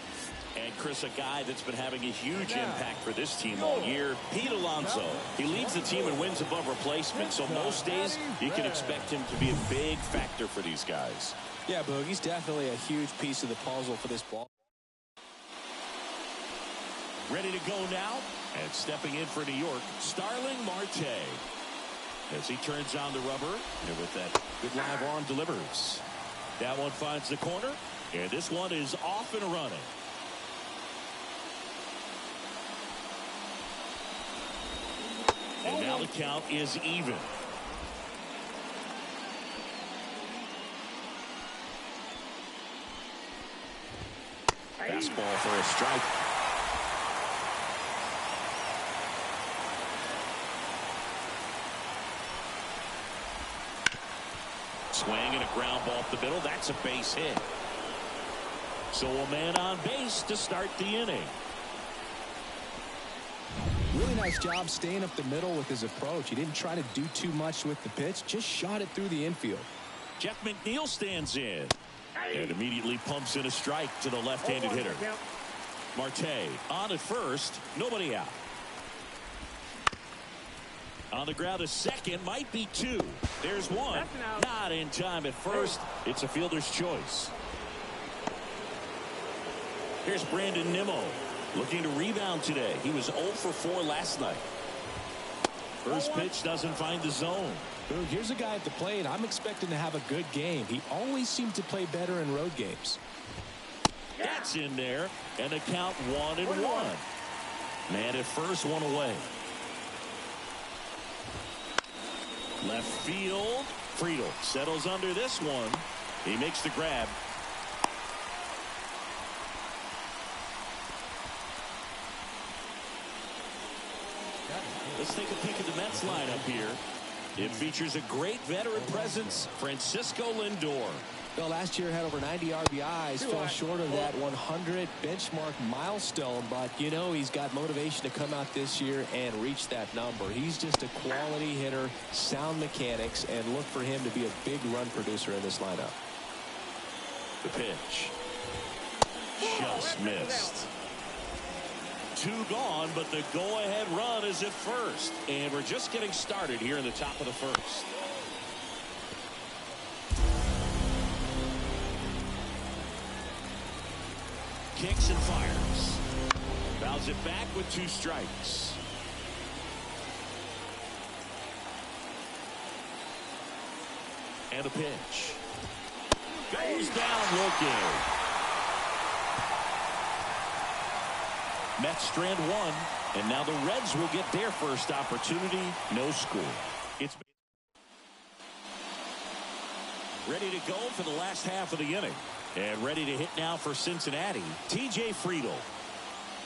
And Chris, a guy that's been having a huge impact for this team all year, Pete Alonso. He leads the team in wins above replacement, so most days you can expect him to be a big factor for these guys. Yeah, Boog, he's definitely a huge piece of the puzzle for this ball. Ready to go now, and stepping in for New York, Starling Marte. As he turns on the rubber, and with that good live arm delivers. That one finds the corner, and this one is off and running. And now the count is even. Fastball for a strike. Swing and a ground ball up the middle. That's a base hit. So a man on base to start the inning. Really nice job staying up the middle with his approach. He didn't try to do too much with the pitch. Just shot it through the infield. Jeff McNeil stands in. And immediately pumps in a strike to the left-handed hitter. Marte on at first. Nobody out. On the ground, a second, might be two. There's one. Not in time at first. It's a fielder's choice. Here's Brandon Nimmo looking to rebound today. He was 0 for 4 last night. First pitch doesn't find the zone. Here's a guy at the plate. I'm expecting to have a good game. He always seemed to play better in road games. That's in there, and the count 1-1. Man at first, one away. Left field Friedl settles under this one. He makes the grab. Let's take a peek at the Mets lineup here. It features a great veteran presence, Francisco Lindor. Well, last year had over 90 RBIs, fell short of that 100 benchmark milestone, but you know he's got motivation to come out this year and reach that number. He's just a quality hitter, sound mechanics, and look for him to be a big run producer in this lineup. The pitch. Just missed. 2 gone, but the go-ahead run is at first. And we're just getting started here in the top of the first. Kicks and fires. Fouls it back with 2 strikes. And a pitch. Goes down looking. Mets strand 1, and now the Reds will get their first opportunity. No score. It's ready to go for the last half of the inning. And ready to hit now for Cincinnati. TJ Friedl.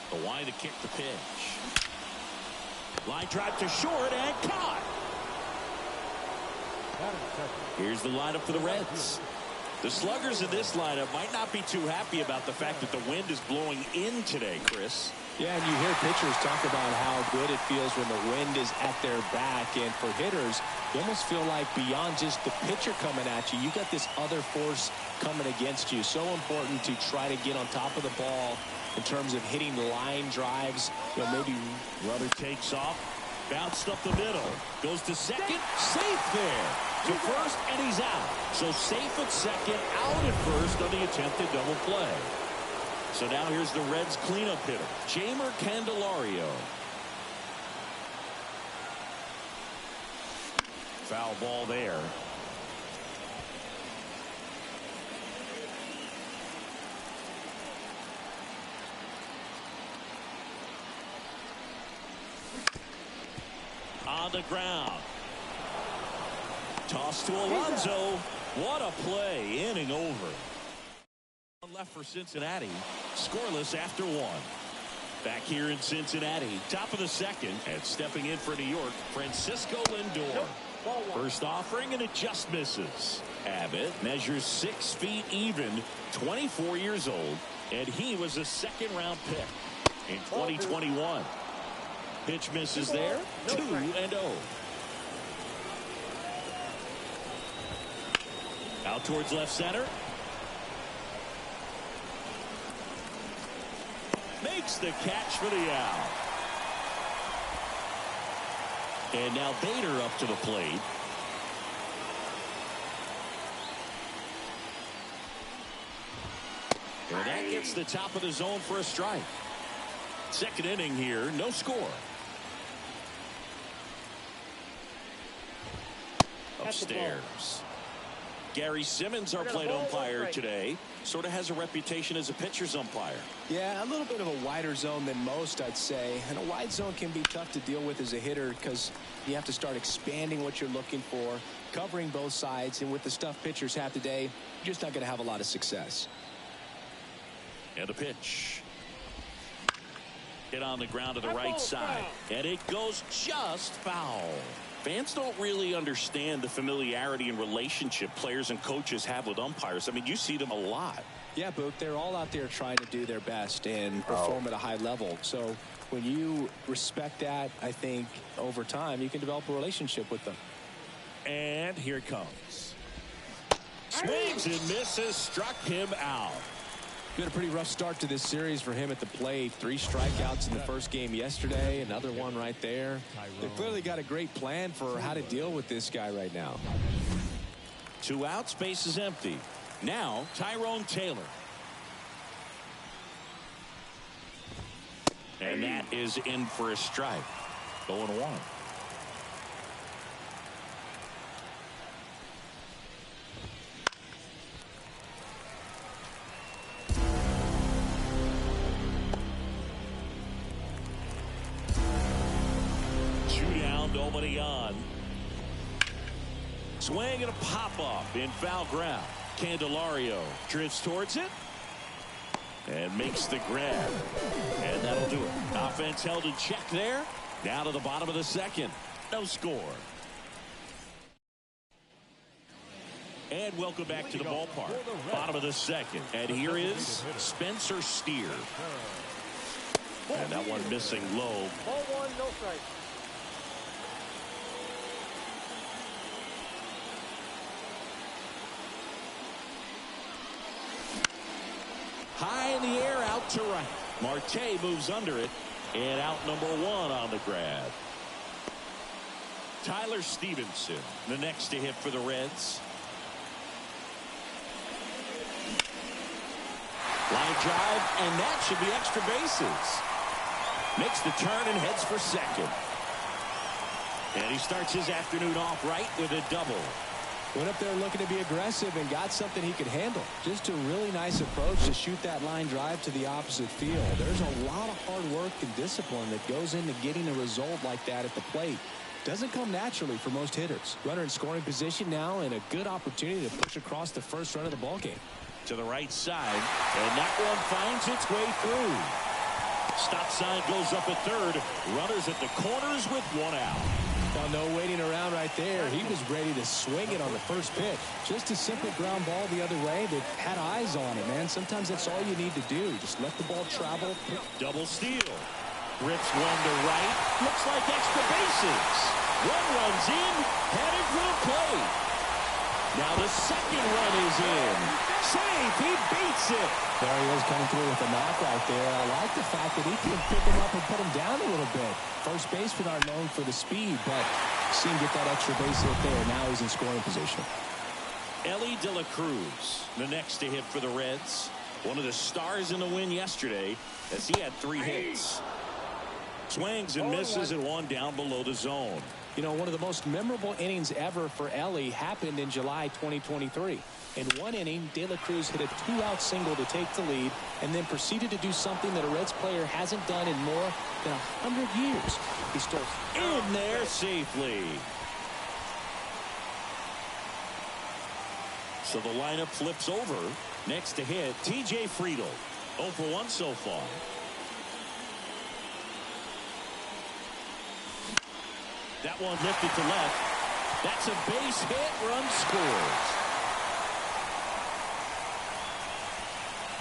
Hawaii to kick the pitch. Line drive to short and caught. Here's the lineup for the Reds. The sluggers in this lineup might not be too happy about the fact that the wind is blowing in today, Chris. Yeah, and you hear pitchers talk about how good it feels when the wind is at their back. And for hitters, you almost feel like beyond just the pitcher coming at you, you got this other force coming against you. So important to try to get on top of the ball in terms of hitting line drives. You know, maybe Rubber takes off. Bounced up the middle. Goes to second. Safe there. To first, and he's out. So safe at second, out at first on the attempted double play. So now here's the Reds cleanup hitter, Jeimer Candelario. Foul ball there. On the ground. Toss to Alonso. What a play. Inning over. Left for Cincinnati. Scoreless after 1. Back here in Cincinnati. Top of the second. And stepping in for New York, Francisco Lindor. First offering, and it just misses. Abbott measures 6 feet even. 24 years old. And he was a second-round pick in 2021. Pitch misses there. 2-0. Out towards left center. Makes the catch for the out. And now Bader up to the plate. And that gets the top of the zone for a strike. Second inning here, no score. Upstairs. Gary Simmons, our plate umpire today, sort of has a reputation as a pitcher's umpire. Yeah, a little bit of a wider zone than most, I'd say. And a wide zone can be tough to deal with as a hitter because you have to start expanding what you're looking for, covering both sides. And with the stuff pitchers have today, you're just not going to have a lot of success. And a pitch. Hit on the ground to the right side. And it goes just foul. Fans don't really understand the familiarity and relationship players and coaches have with umpires. I mean, you see them a lot. Yeah, Book, they're all out there trying to do their best and perform at a high level. So when you respect that, I think over time you can develop a relationship with them. And here it comes. Swings and misses, struck him out. We had a pretty rough start to this series for him at the plate. 3 strikeouts in the first game yesterday. Another one right there. They've clearly got a great plan for how to deal with this guy right now. 2 outs, base is empty. Now Tyrone Taylor. And that is in for a strike. 0-1. Swing and a pop-up in foul ground. Candelario drifts towards it and makes the grab. And that'll do it. Offense held in check there. Down to the bottom of the second. No score. And welcome back to the ballpark. Bottom of the second. And here is Spencer Steer. And that one missing low. Ball one, no strike. High in the air, out to right. Marte moves under it, and out number one on the grab. Tyler Stevenson, the next to hit for the Reds. Line drive, and that should be extra bases. Makes the turn and heads for second. And he starts his afternoon off right with a double. Went up there looking to be aggressive and got something he could handle. Just a really nice approach to shoot that line drive to the opposite field. There's a lot of hard work and discipline that goes into getting a result like that at the plate. Doesn't come naturally for most hitters. Runner in scoring position now and a good opportunity to push across the first run of the ballgame. To the right side, and that one finds its way through. Stop sign goes up at third. Runners at the corners with one out. Well, no waiting around right there. He was ready to swing it on the first pitch. Just a simple ground ball the other way that had eyes on it, man. Sometimes that's all you need to do. Just let the ball travel. Double steal. Rips one to right. Looks like extra bases. One runs in, headed for the plate. Now the second run is in. Safe, he beats it. There he is coming through with a knock right there. I like the fact that he can pick him up and put him down a little bit. First basemen are known for the speed, but see him get that extra base hit there. Now he's in scoring position. Elly De La Cruz, the next to hit for the Reds. One of the stars in the win yesterday as he had 3 hits. Swings and misses and one down below the zone. You know, one of the most memorable innings ever for Elly happened in July 2023. In one inning, De La Cruz hit a 2-out single to take the lead and then proceeded to do something that a Reds player hasn't done in more than 100 years. He stole in there safely. So the lineup flips over. Next to hit, TJ Friedl. 0 for 1 so far. That one lifted to left. That's a base hit. Run scores.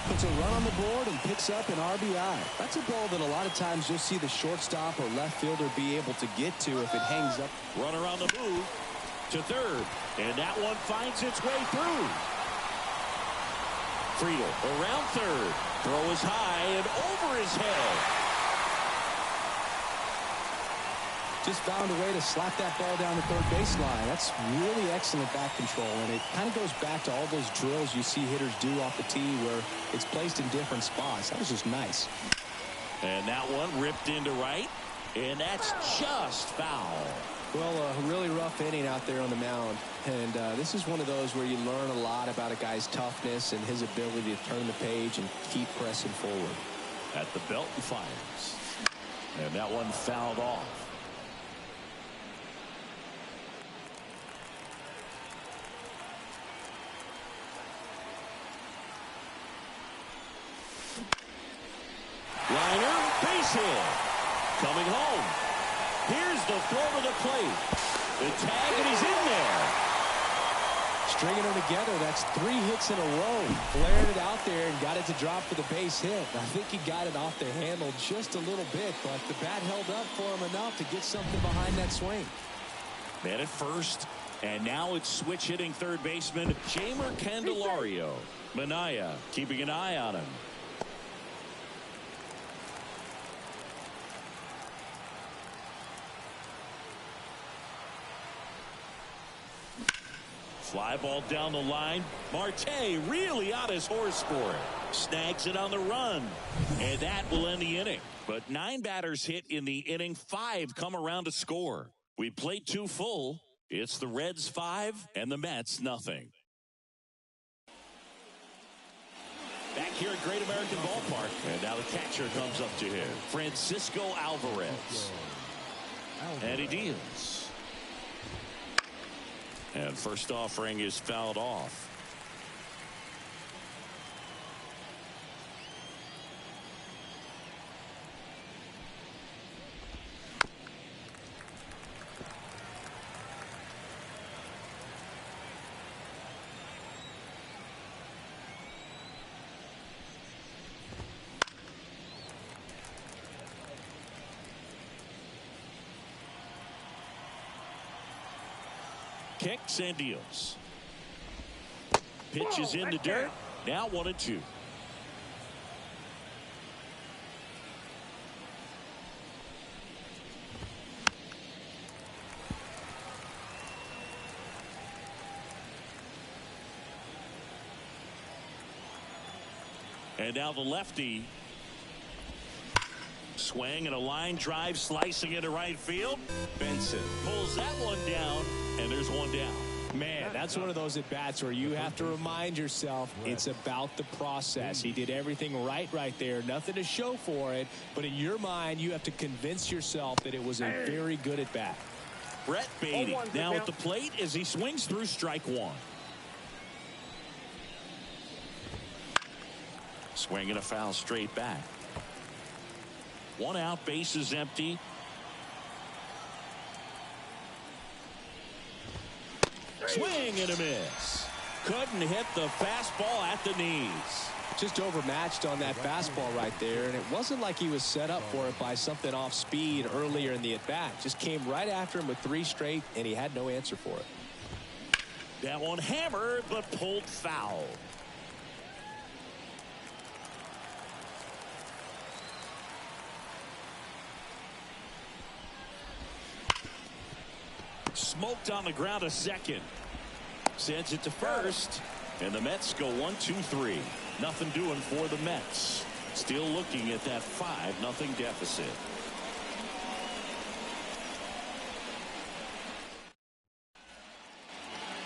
Puts a run on the board and picks up an RBI. That's a ball that a lot of times you'll see the shortstop or left fielder be able to get to if it hangs up. Runner on the move to third. And that one finds its way through. Friedl around third. Throw is high and over his head. Just found a way to slap that ball down the third baseline. That's really excellent bat control, and it kind of goes back to all those drills you see hitters do off the tee where it's placed in different spots. That was just nice. And that one ripped into right, and that's just foul. Well, a really rough inning out there on the mound, and this is one of those where you learn a lot about a guy's toughness and his ability to turn the page and keep pressing forward. At the belt and fires, and that one fouled off. Liner, base hit. Coming home. Here's the throw to the plate. The tag, and he's in there. Stringing them together, that's 3 hits in a row. Flared it out there and got it to drop for the base hit. I think he got it off the handle just a little bit, but the bat held up for him enough to get something behind that swing. Man at first, and now it's switch hitting third baseman Jeimer Candelario. Minaya keeping an eye on him. Fly ball down the line. Marte really on his horse for it. Snags it on the run. And that will end the inning. But 9 batters hit in the inning. 5 come around to score. We played 2 full. It's the Reds 5 and the Mets nothing. Back here at Great American Ballpark. And now the catcher comes up to him. Francisco Alvarez. And he deals. And first offering is fouled off. Kicks and deals. Pitch is in the dirt. Now 1-2. And now the lefty. Swing and a line drive slicing into right field. Benson pulls that one down, and there's one down. Man, that's one of those at-bats where you have to remind yourself it's about the process. He did everything right there. Nothing to show for it. But in your mind, you have to convince yourself that it was a very good at-bat. Brett Baty now at the plate as he swings through strike one. Swinging a foul straight back. One out, base is empty. Swing and a miss. Couldn't hit the fastball at the knees. Just overmatched on that fastball right there, and it wasn't like he was set up for it by something off speed earlier in the at-bat. Just came right after him with 3 straight, and he had no answer for it. That one hammered, but pulled foul. Smoked on the ground a second. Sends it to first. And the Mets go 1-2-3. Nothing doing for the Mets. Still looking at that 5-0 deficit.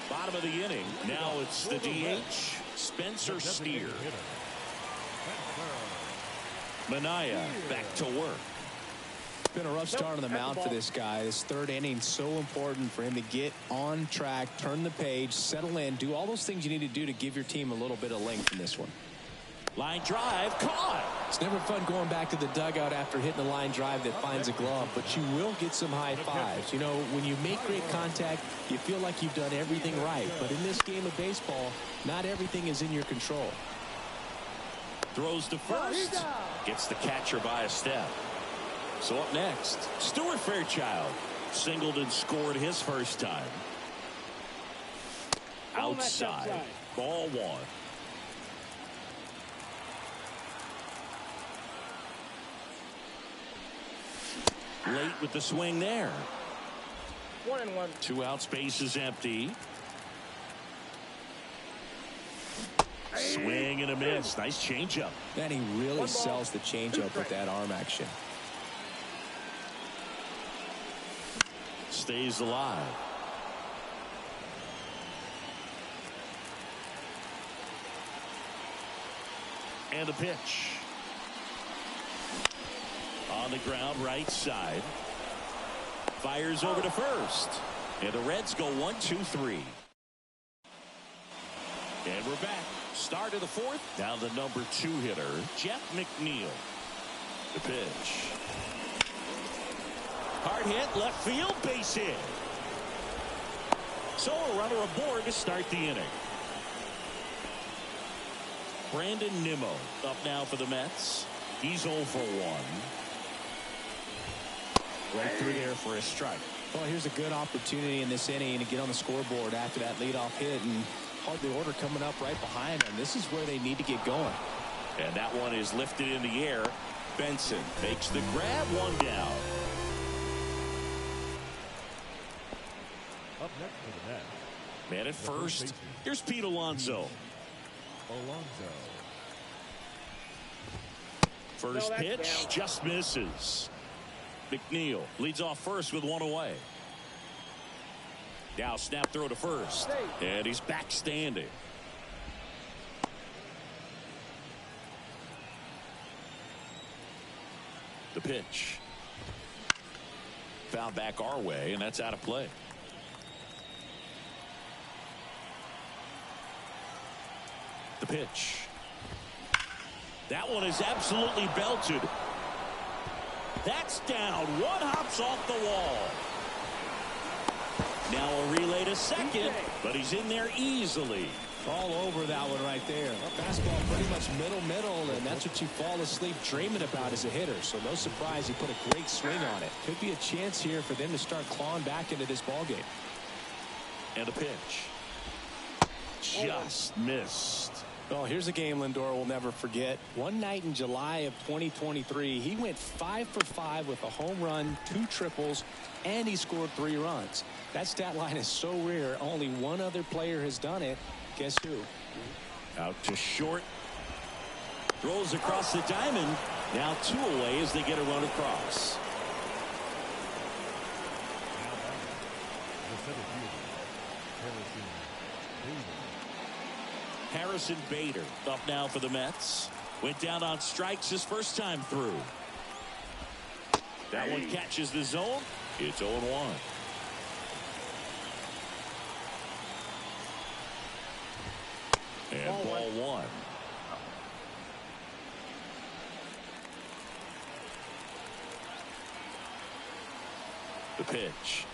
Bottom of the inning. Now it's the DH, Spencer Steer. Manaea back to work. It's been a rough start on the mound for this guy. This third inning so important for him to get on track, turn the page, settle in, do all those things you need to do to give your team a little bit of length in this one. Line drive caught. It's never fun going back to the dugout after hitting a line drive that finds a glove, but you will get some high fives. You know, when you make great contact, you feel like you've done everything right. But in this game of baseball, not everything is in your control. Throws to first. Gets the catcher by a step. So up next, Stuart Fairchild singled and scored his first time. Outside. Ball one. Late with the swing there. 1-1. 2 outs, base is empty. Swing and a miss. Nice changeup. And he really sells the changeup with that arm action. Stays alive. And a pitch. On the ground, right side. Fires over to first. And the Reds go 1-2-3. And we're back. Start of the fourth. Now the number 2 hitter, Jeff McNeil. The pitch. Hard hit, left field, base hit. So a runner aboard to start the inning. Brandon Nimmo up now for the Mets. He's 0 for 1. Right through there for a strike. Well, here's a good opportunity in this inning to get on the scoreboard after that leadoff hit, and hardly order coming up right behind them. This is where they need to get going. And that one is lifted in the air. Benson makes the grab, 1 down. Up next for the Mets. Man at first. Here's Pete Alonso. First pitch just misses. McNeil leads off first with 1 away. Now snap throw to first. And he's back standing. The pitch. Found back our way, and that's out of play. The pitch. That one is absolutely belted. That's down. One hops off the wall. Now a relay to second, but he's in there easily. All over that one right there. Fastball pretty much middle, and that's what you fall asleep dreaming about as a hitter. So no surprise he put a great swing on it. Could be a chance here for them to start clawing back into this ballgame. And a pitch. Just missed. Oh, here's a game Lindor will never forget. One night in July of 2023, he went 5 for 5 with a home run, 2 triples, and he scored 3 runs. That stat line is so rare. Only one other player has done it. Guess who? Out to short. Throws across the diamond. Now 2 away as they get a run across. Harrison Bader up now for the Mets. Went down on strikes his first time through. That one catches the zone. It's 0-1. And ball 1. The pitch.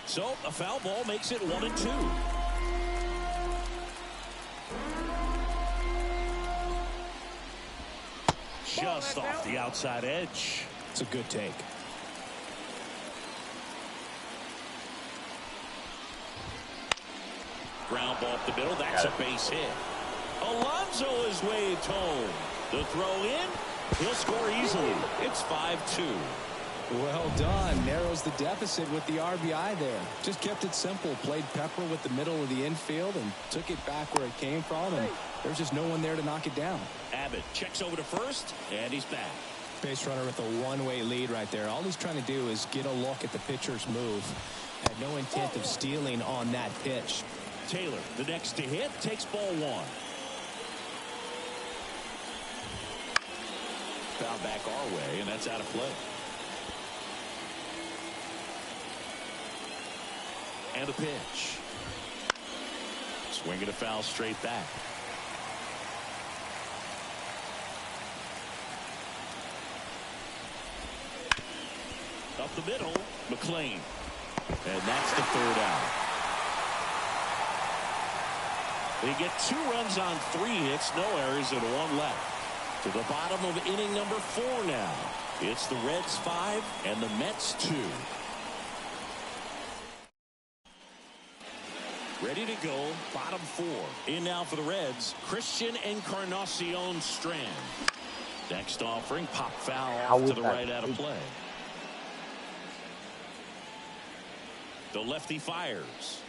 So a foul ball makes it 1-2. Just off the outside edge. It's a good take. Ground ball up the middle. That's a base hit. Alonso is waved home. The throw in. He'll score easily. It's 5-2. Well done. Narrows the deficit with the RBI there. Just kept it simple. Played pepper with the middle of the infield and took it back where it came from. And there's just no one there to knock it down. Abbott checks over to first, and he's back. Base runner with a one-way lead right there. All he's trying to do is get a look at the pitcher's move. Had no intent of stealing on that pitch. Taylor, the next to hit, takes ball 1. Foul back our way, and that's out of play. And a pitch. Swinging a foul straight back. Up the middle, McLean. And that's the 3rd out. They get 2 runs on 3 hits, no errors, and 1 left. To the bottom of inning number 4 now. It's the Reds 5 and the Mets 2. Ready to go, bottom 4. In now for the Reds, Christian Encarnacion Strand. Next offering, pop foul off to the right out of play. The lefty fires.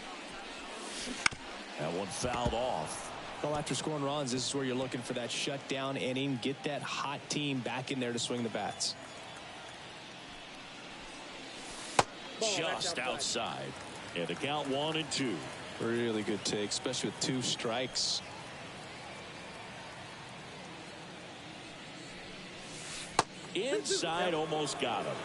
That one fouled off. Well, after scoring runs, this is where you're looking for that shutdown inning. Get that hot team back in there to swing the bats. Just outside. And the count 1-2. Really good take, especially with 2 strikes. Inside, almost got him.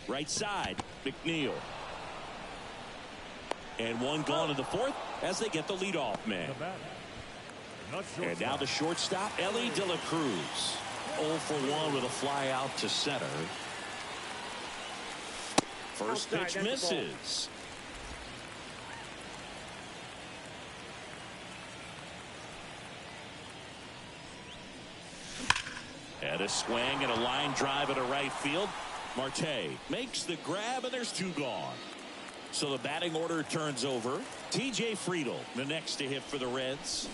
Right side, McNeil. And 1 gone in the 4th as they get the leadoff man. And now the shortstop, Ellie De La Cruz. 0 for 1 with a fly out to center. First pitch misses. And a swing and a line drive into right field. Marte makes the grab, and there's 2 gone. So the batting order turns over. TJ Friedl, the next to hit for the Reds.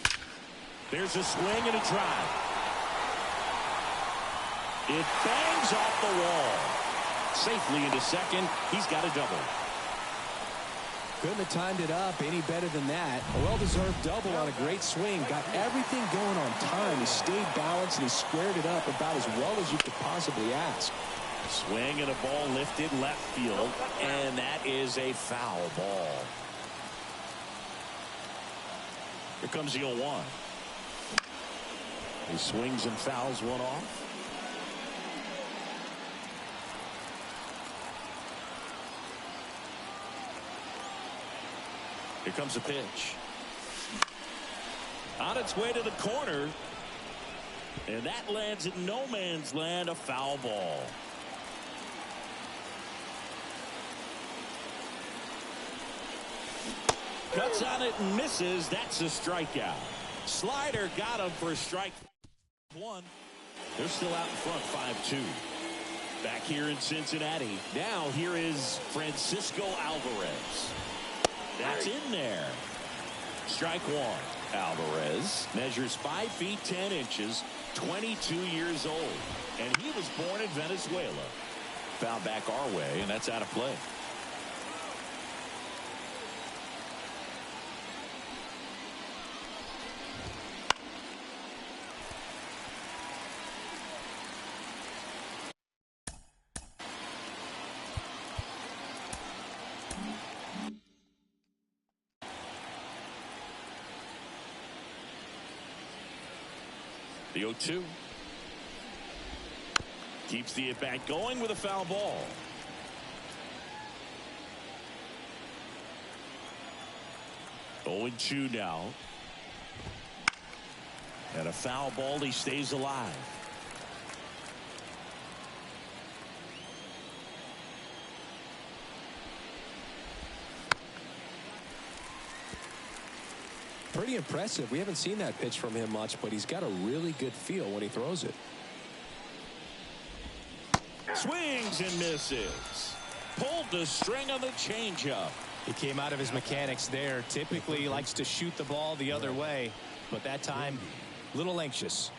There's a swing and a drive. It bangs off the wall. Safely into second. He's got a double. Couldn't have timed it up any better than that. A well-deserved double on a great swing. Got everything going on time. He stayed balanced and he squared it up about as well as you could possibly ask. Swing and a ball lifted left field, and that is a foul ball. Here comes the 0-1. He swings and fouls one off. Here comes the pitch. On its way to the corner. And that lands in no man's land, a foul ball. Cuts on it and misses. That's a strikeout. Slider got him for a strike one. They're still out in front, 5-2. Back here in Cincinnati. Now here is Francisco Alvarez. That's in there. Strike one. Alvarez measures 5 feet 10 inches, 22 years old. And he was born in Venezuela. Foul back our way, and that's out of play. The 0-2. Keeps the at-bat going with a foul ball. Oh, 0-2 now. And a foul ball. He stays alive. Pretty impressive. We haven't seen that pitch from him much, but he's got a really good feel when he throws it. Swings and misses. Pulled the string on the changeup. He came out of his mechanics there. Typically likes to shoot the ball the other way, but that time a little anxious.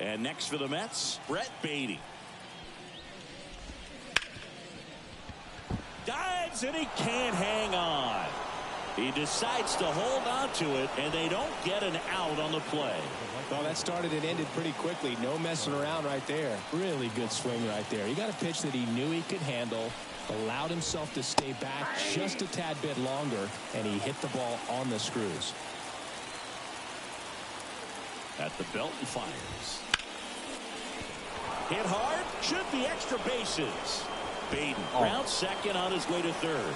And next for the Mets, Brett Baty. Dives and he can't hang on. He decides to hold on to it, and they don't get an out on the play. Well, that started and ended pretty quickly. No messing around right there. Really good swing right there. He got a pitch that he knew he could handle, allowed himself to stay back just a tad bit longer, and he hit the ball on the screws. At the belt and fires. Hit hard, should be extra bases. Baden round second on his way to third.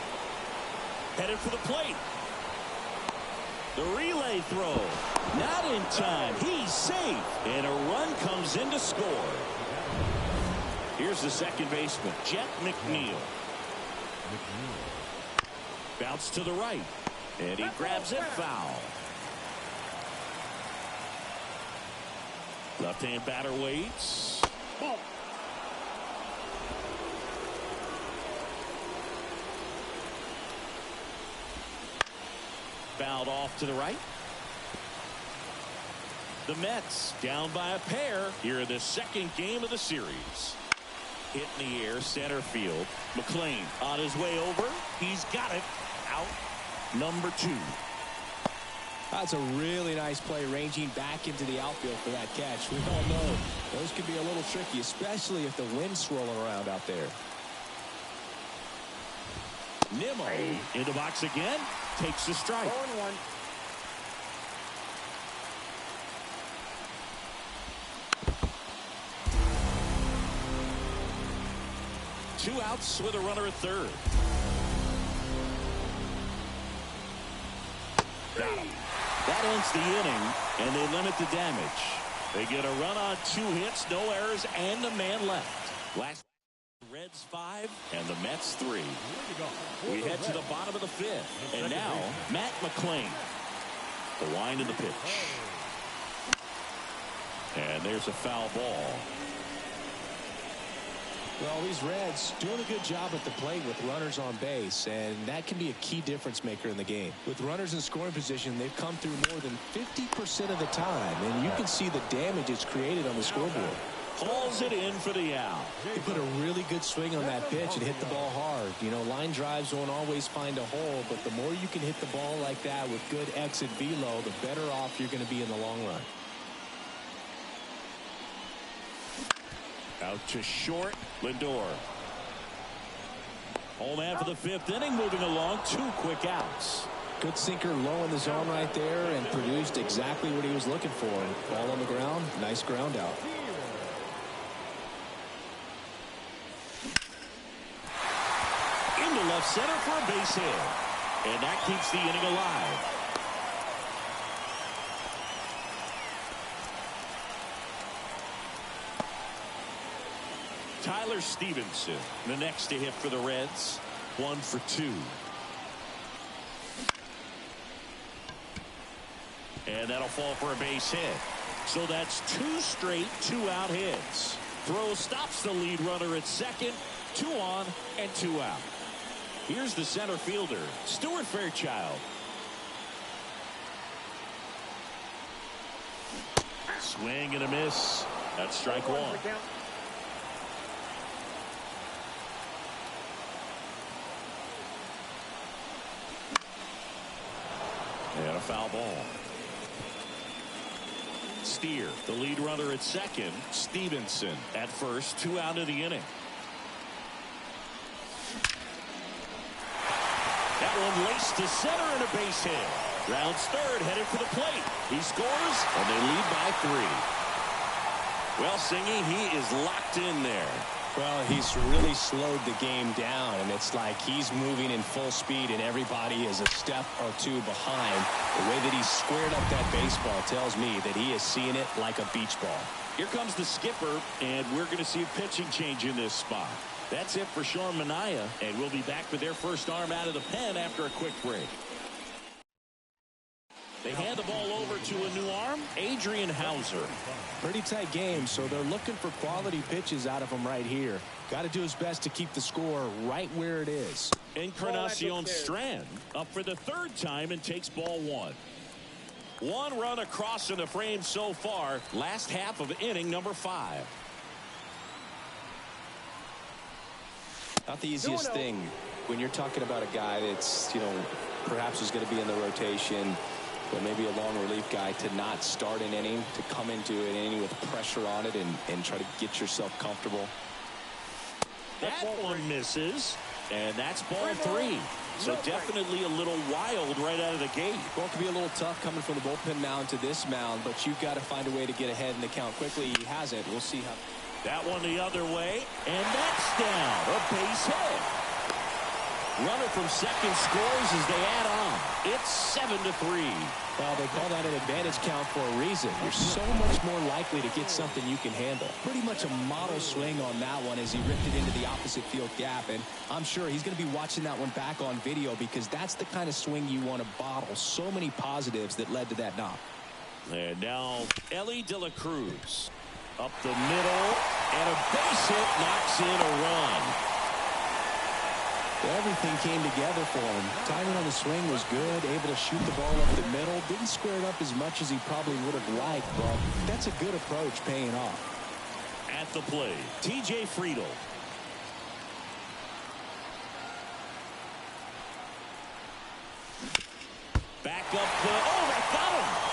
Headed for the plate. The relay throw. Not in time. He's safe. And a run comes in to score. Here's the second baseman, Jet McNeil. Bounce to the right. And he grabs it foul. Left-hand batter waits. Ball. Fouled off to the right. The Mets down by a pair here in the second game of the series. Hit in the air, center field. McLean on his way over. He's got it. Out number 2. That's a really nice play, ranging back into the outfield for that catch. We all know those can be a little tricky, especially if the wind's swirling around out there. Nimmo in the box again. Takes the strike. 0-1. Two outs with a runner at third. Got him. That ends the inning, and they limit the damage. They get a run on 2 hits, no errors, and a man left. Last Reds 5 and the Mets 3. We head to the bottom of the 5th, and now Matt McLean. The wind and the pitch. And there's a foul ball. Well, these Reds doing a good job at the plate with runners on base, and that can be a key difference maker in the game. With runners in scoring position, they've come through more than 50% of the time, and you can see the damage it's created on the scoreboard. Hauls it in for the out. He put a really good swing on that pitch and hit the ball hard. You know, line drives won't always find a hole, but the more you can hit the ball like that with good exit velo, the better off you're going to be in the long run. Out to short, Lindor. Home man for the 5th inning, moving along, 2 quick outs. Good sinker low in the zone right there and produced exactly what he was looking for. Ball on the ground, nice ground out. Into left center for a base hit. And that keeps the inning alive. Tyler Stevenson, the next to hit for the Reds. 1 for 2. And that'll fall for a base hit. So that's 2 straight 2-out hits. Throw stops the lead runner at second. 2 on and 2 out. Here's the center fielder, Stuart Fairchild. Swing and a miss. That's strike 1. And a foul ball. Steer, the lead runner at second. Stevenson at first. 2 out of the inning. That one laced to center and a base hit. Rounds third, headed for the plate. He scores, and they lead by 3. Well, Singy, he is locked in there. Well, he's really slowed the game down, and it's like he's moving in full speed, and everybody is a step or 2 behind. The way that he squared up that baseball tells me that he is seeing it like a beach ball. Here comes the skipper, and we're going to see a pitching change in this spot. That's it for Sean Manaea, and we'll be back with their first arm out of the pen after a quick break. They hand the ball over to a new arm, Adrian Houser. Pretty tight game, so they're looking for quality pitches out of him right here. Got to do his best to keep the score right where it is. Encarnacion Strand up for the 3rd time and takes ball 1. 1 run across in the frame so far. Last half of inning number 5. Not the easiest thing when you're talking about a guy that's, perhaps is going to be in the rotation, but maybe a long relief guy, to not start an inning, to come into an inning with pressure on it and try to get yourself comfortable. That one misses, and that's ball 3. So definitely a little wild right out of the gate. Well, it could be a little tough coming from the bullpen mound to this mound, but you've got to find a way to get ahead in the count quickly. He hasn't. We'll see how. That one the other way, and that's down. A base hit. Runner from second scores as they add on. It's 7-3. Well, they call that an advantage count for a reason. You're so much more likely to get something you can handle. Pretty much a model swing on that one as he ripped it into the opposite field gap. And I'm sure he's going to be watching that one back on video, because that's the kind of swing you want to bottle. So many positives that led to that knock. And now Elly De La Cruz. Up the middle, and a base hit knocks in a run. Everything came together for him. Timing on the swing was good, able to shoot the ball up the middle. Didn't square it up as much as he probably would have liked, but that's a good approach paying off. At the plate, TJ Friedl. Back up the, that got him.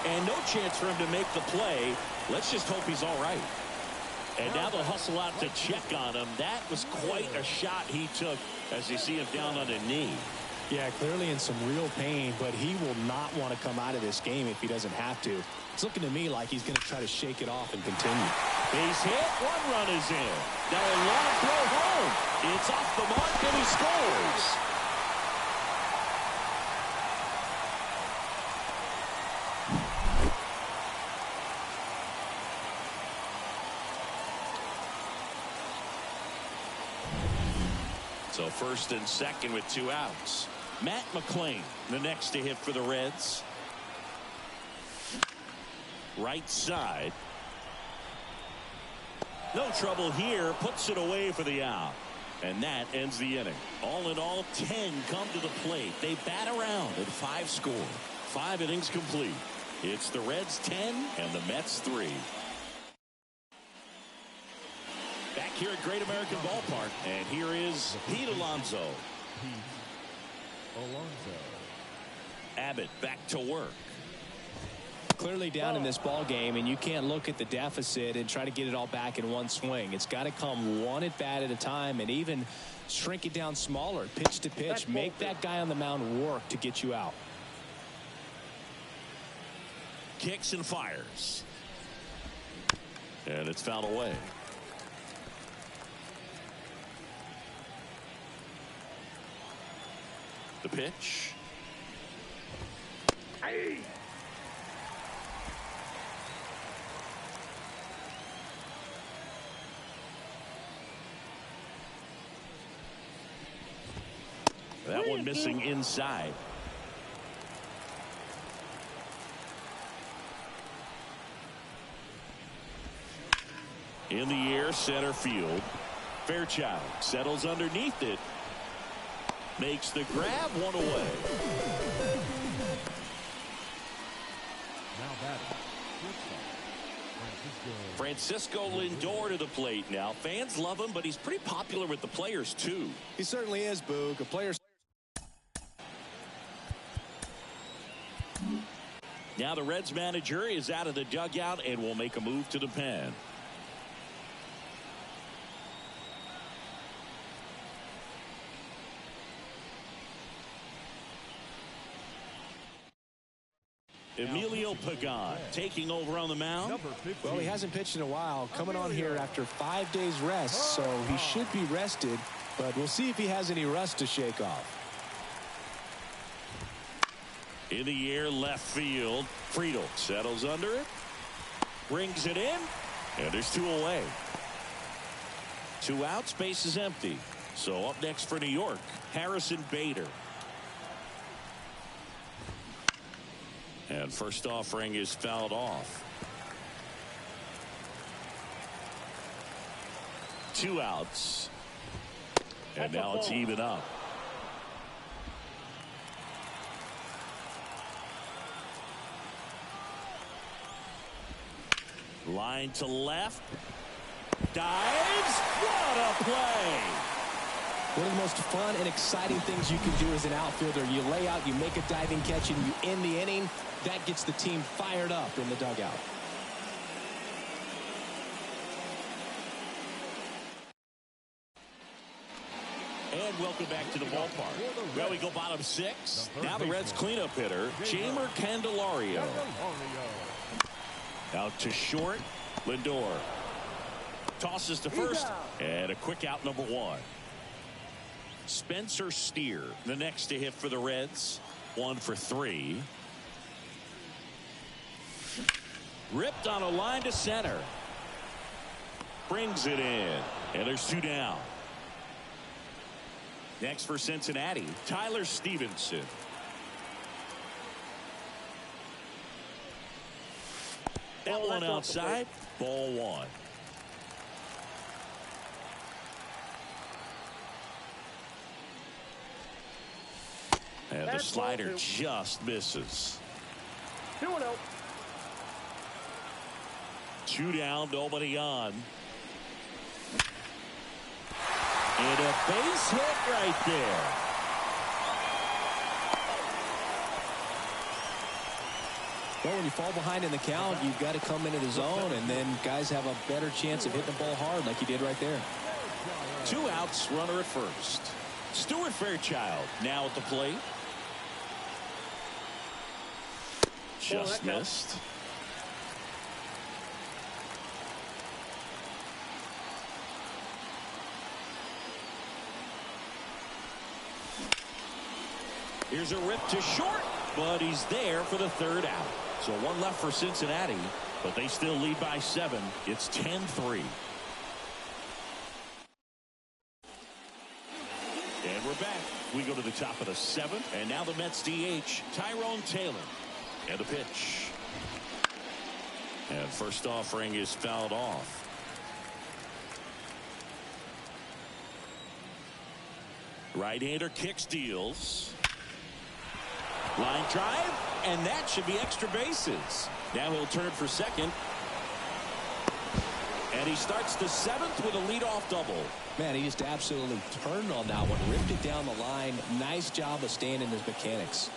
And no chance for him to make the play. Let's just hope he's all right. And now they'll hustle out to check on him. That was quite a shot he took as you see him down on a knee. Yeah, clearly in some real pain, but he will not want to come out of this game if he doesn't have to. It's looking to me like he's going to try to shake it off and continue. Base hit, 1 run is in. Now a long throw home. It's off the mark and he scores. So first and second with 2 outs. Matt McClain, the next to hit for the Reds. Right side. No trouble here. Puts it away for the out. And that ends the inning. All in all, 10 come to the plate. They bat around and 5 score. 5 innings complete. It's the Reds 10 and the Mets 3. Back here at Great American Ballpark, and here is Pete Alonso. Abbott back to work. Clearly down in this ball game, and you can't look at the deficit and try to get it all back in one swing. It's got to come one at bat at a time, and even shrink it down smaller, pitch to pitch. Make that guy on the mound work to get you out. Kicks and fires. And it's fouled away. The pitch. That one missing inside. In the air, center field. Fairchild settles underneath it. Makes the grab, one away. Now batting. Francisco Lindor to the plate now. Fans love him, but he's pretty popular with the players, too. He certainly is, Boog. A player. Now the Reds manager is out of the dugout and will make a move to the pen. Emilio Pagan taking over on the mound. Well, he hasn't pitched in a while, coming on here after 5 days rest, so he should be rested, but we'll see if he has any rust to shake off. In the air, left field. Friedel settles under it, brings it in, and there's 2 away. 2 outs, base is empty. So up next for New York, Harrison Bader. And first offering is fouled off. 2 outs. And now it's even up. Line to left. Dives. What a play. One of the most fun and exciting things you can do as an outfielder. You lay out, you make a diving catch, and you end the inning. That gets the team fired up in the dugout. And welcome back to the ballpark. Well, we go bottom 6. Now the Reds cleanup hitter, Jeimer Candelario. Out to short, Lindor. Tosses to first, and a quick out, number 1. Spencer Steer, the next to hit for the Reds. 1 for 3. Ripped on a line to center. Brings it in, and there's 2 down. Next for Cincinnati, Tyler Stevenson. That one outside, ball 1. And the slider just misses. 2-0. 2 down, nobody on. And a base hit right there. Well, when you fall behind in the count, you've got to come into the zone, and then guys have a better chance of hitting the ball hard like he did right there. 2 outs, runner at first. Stuart Fairchild now at the plate. Just missed. Here's a rip to short, but he's there for the 3rd out. So 1 left for Cincinnati, but they still lead by 7. It's 10-3. And we're back. We go to the top of the 7th, and now the Mets DH, Tyrone Taylor. And the pitch. And first offering is fouled off. Right-hander kicks, deals. Line drive, and that should be extra bases. Now he'll turn for second. And he starts the 7th with a leadoff double. Man, he just absolutely turned on that one, ripped it down the line. Nice job of staying in his mechanics.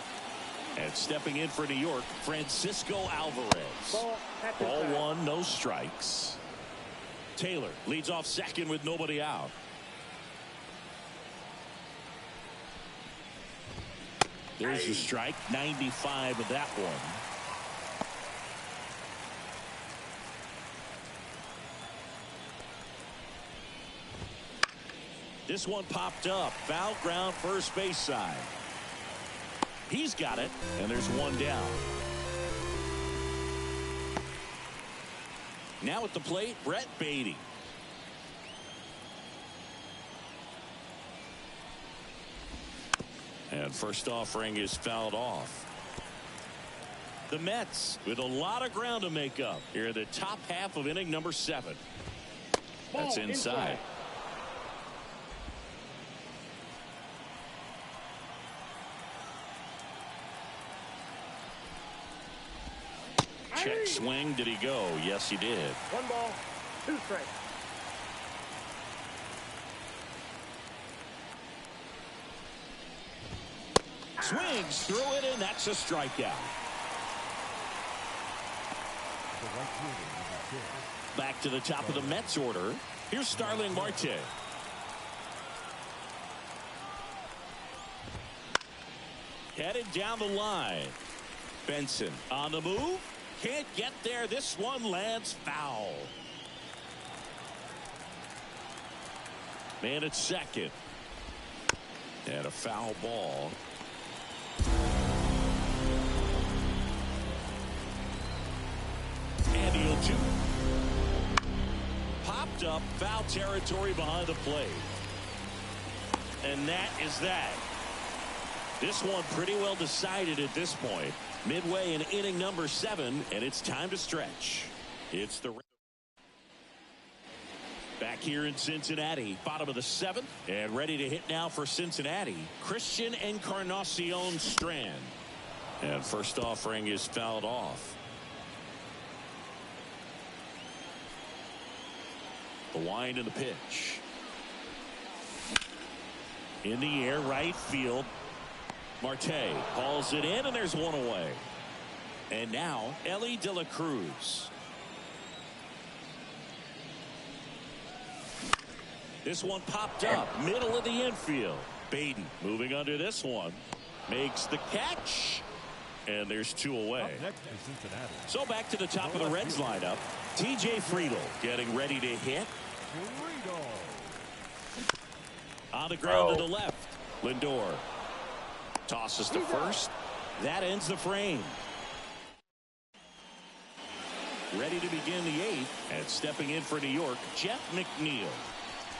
And stepping in for New York, Francisco Alvarez. Ball 1, no strikes. Taylor leads off second with nobody out. There's the strike, 95 of that one. This one popped up. Foul ground, first base side. He's got it, and there's one down. Now at the plate, Brett Baty. And first offering is fouled off. The Mets with a lot of ground to make up here in the top half of inning number 7. That's inside. Check swing. Did he go? Yes, he did. 1 ball, 2 strikes. Swings through it, and that's a strikeout. Back to the top of the Mets order. Here's Starling Marte. Headed down the line. Benson on the move. Can't get there. This one lands foul. Man at second. And a foul ball. And he'll do. Popped up, foul territory behind the plate. And that is that. This one pretty well decided at this point. Midway in inning number 7, and it's time to stretch. It's the back here in Cincinnati, bottom of the 7th, and ready to hit now for Cincinnati, Christian Encarnacion Strand. And first offering is fouled off. The wind and the pitch. In the air, right field. Marte hauls it in, and there's one away. And now, Elly De La Cruz. This one popped up, middle of the infield. Baden moving under this one. Makes the catch. And there's 2 away. So back to the top of the Reds lineup. TJ Friedl getting ready to hit. On the ground to the left. Lindor tosses to first. That ends the frame. Ready to begin the 8th. And stepping in for New York, Jeff McNeil.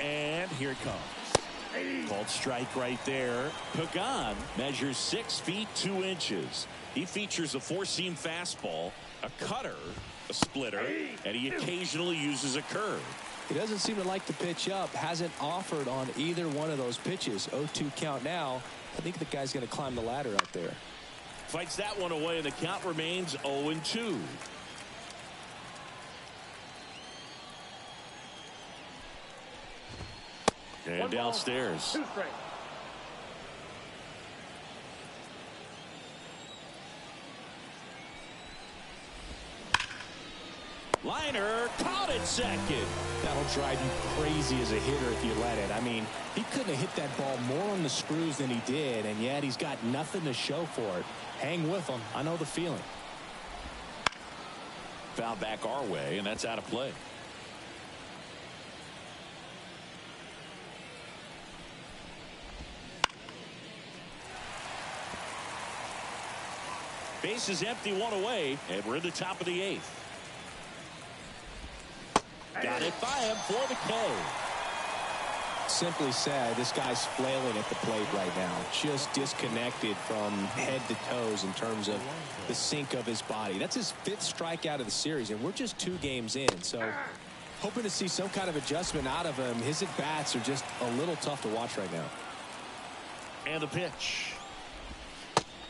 And here it comes. Called strike right there. Pagan measures 6 feet 2 inches. He features a 4-seam fastball, a cutter, a splitter, and he occasionally uses a curve. He doesn't seem to like to pitch up. Hasn't offered on either one of those pitches. 0-2 count now. I think the guy's going to climb the ladder out there. Fights that one away, and the count remains 0-2. And downstairs. 2 strikes. Liner caught it second. That'll drive you crazy as a hitter if you let it. I mean, he couldn't have hit that ball more on the screws than he did, and yet he's got nothing to show for it. Hang with him. I know the feeling. Foul back our way, and that's out of play. Base is empty, 1 away, and we're in the top of the 8th. Got it by him for the K. Simply said, this guy's flailing at the plate right now. Just disconnected from head to toes in terms of the sink of his body. That's his 5th strikeout of the series, and we're just 2 games in. So hoping to see some kind of adjustment out of him. His at-bats are just a little tough to watch right now. And the pitch.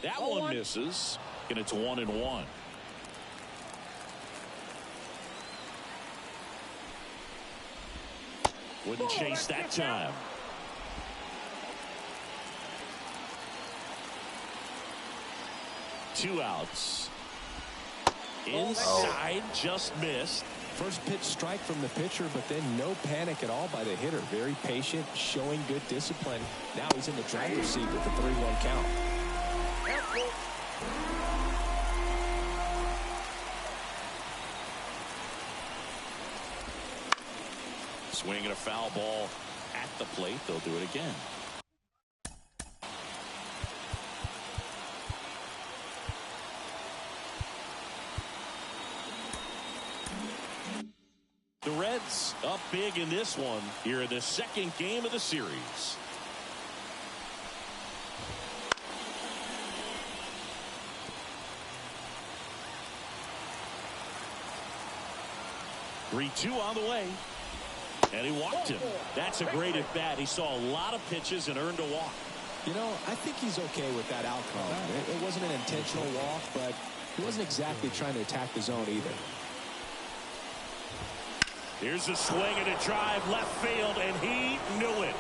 That one misses, and it's 1-1. Wouldn't chase that time. Two outs. Inside, just missed. First pitch strike from the pitcher, but then no panic at all by the hitter. Very patient, showing good discipline. Now he's in the driver's seat with the 3-1 count. Swinging a foul ball at the plate. They'll do it again. Up big in this one here in the second game of the series. Three-two on the way. And he walked him. That's a great at bat. He saw a lot of pitches and earned a walk. You know, I think he's okay with that outcome. It wasn't an intentional walk, but he wasn't exactly trying to attack the zone either. Here's a swing and a drive left field, and he knew it.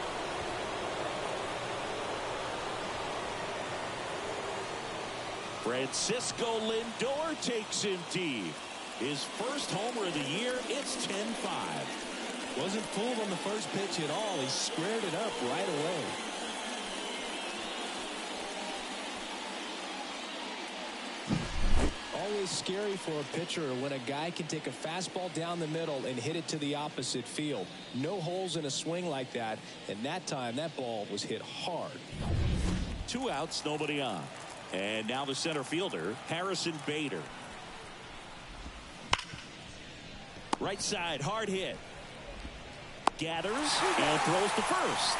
Francisco Lindor takes him deep. His first homer of the year. It's 10-5. Wasn't fooled on the first pitch at all. He squared it up right away. Always scary for a pitcher when a guy can take a fastball down the middle and hit it to the opposite field. No holes in a swing like that, and that time that ball was hit hard. 2 outs, nobody on. And now the center fielder, Harrison Bader. Right side, hard hit. Gathers and throws to first.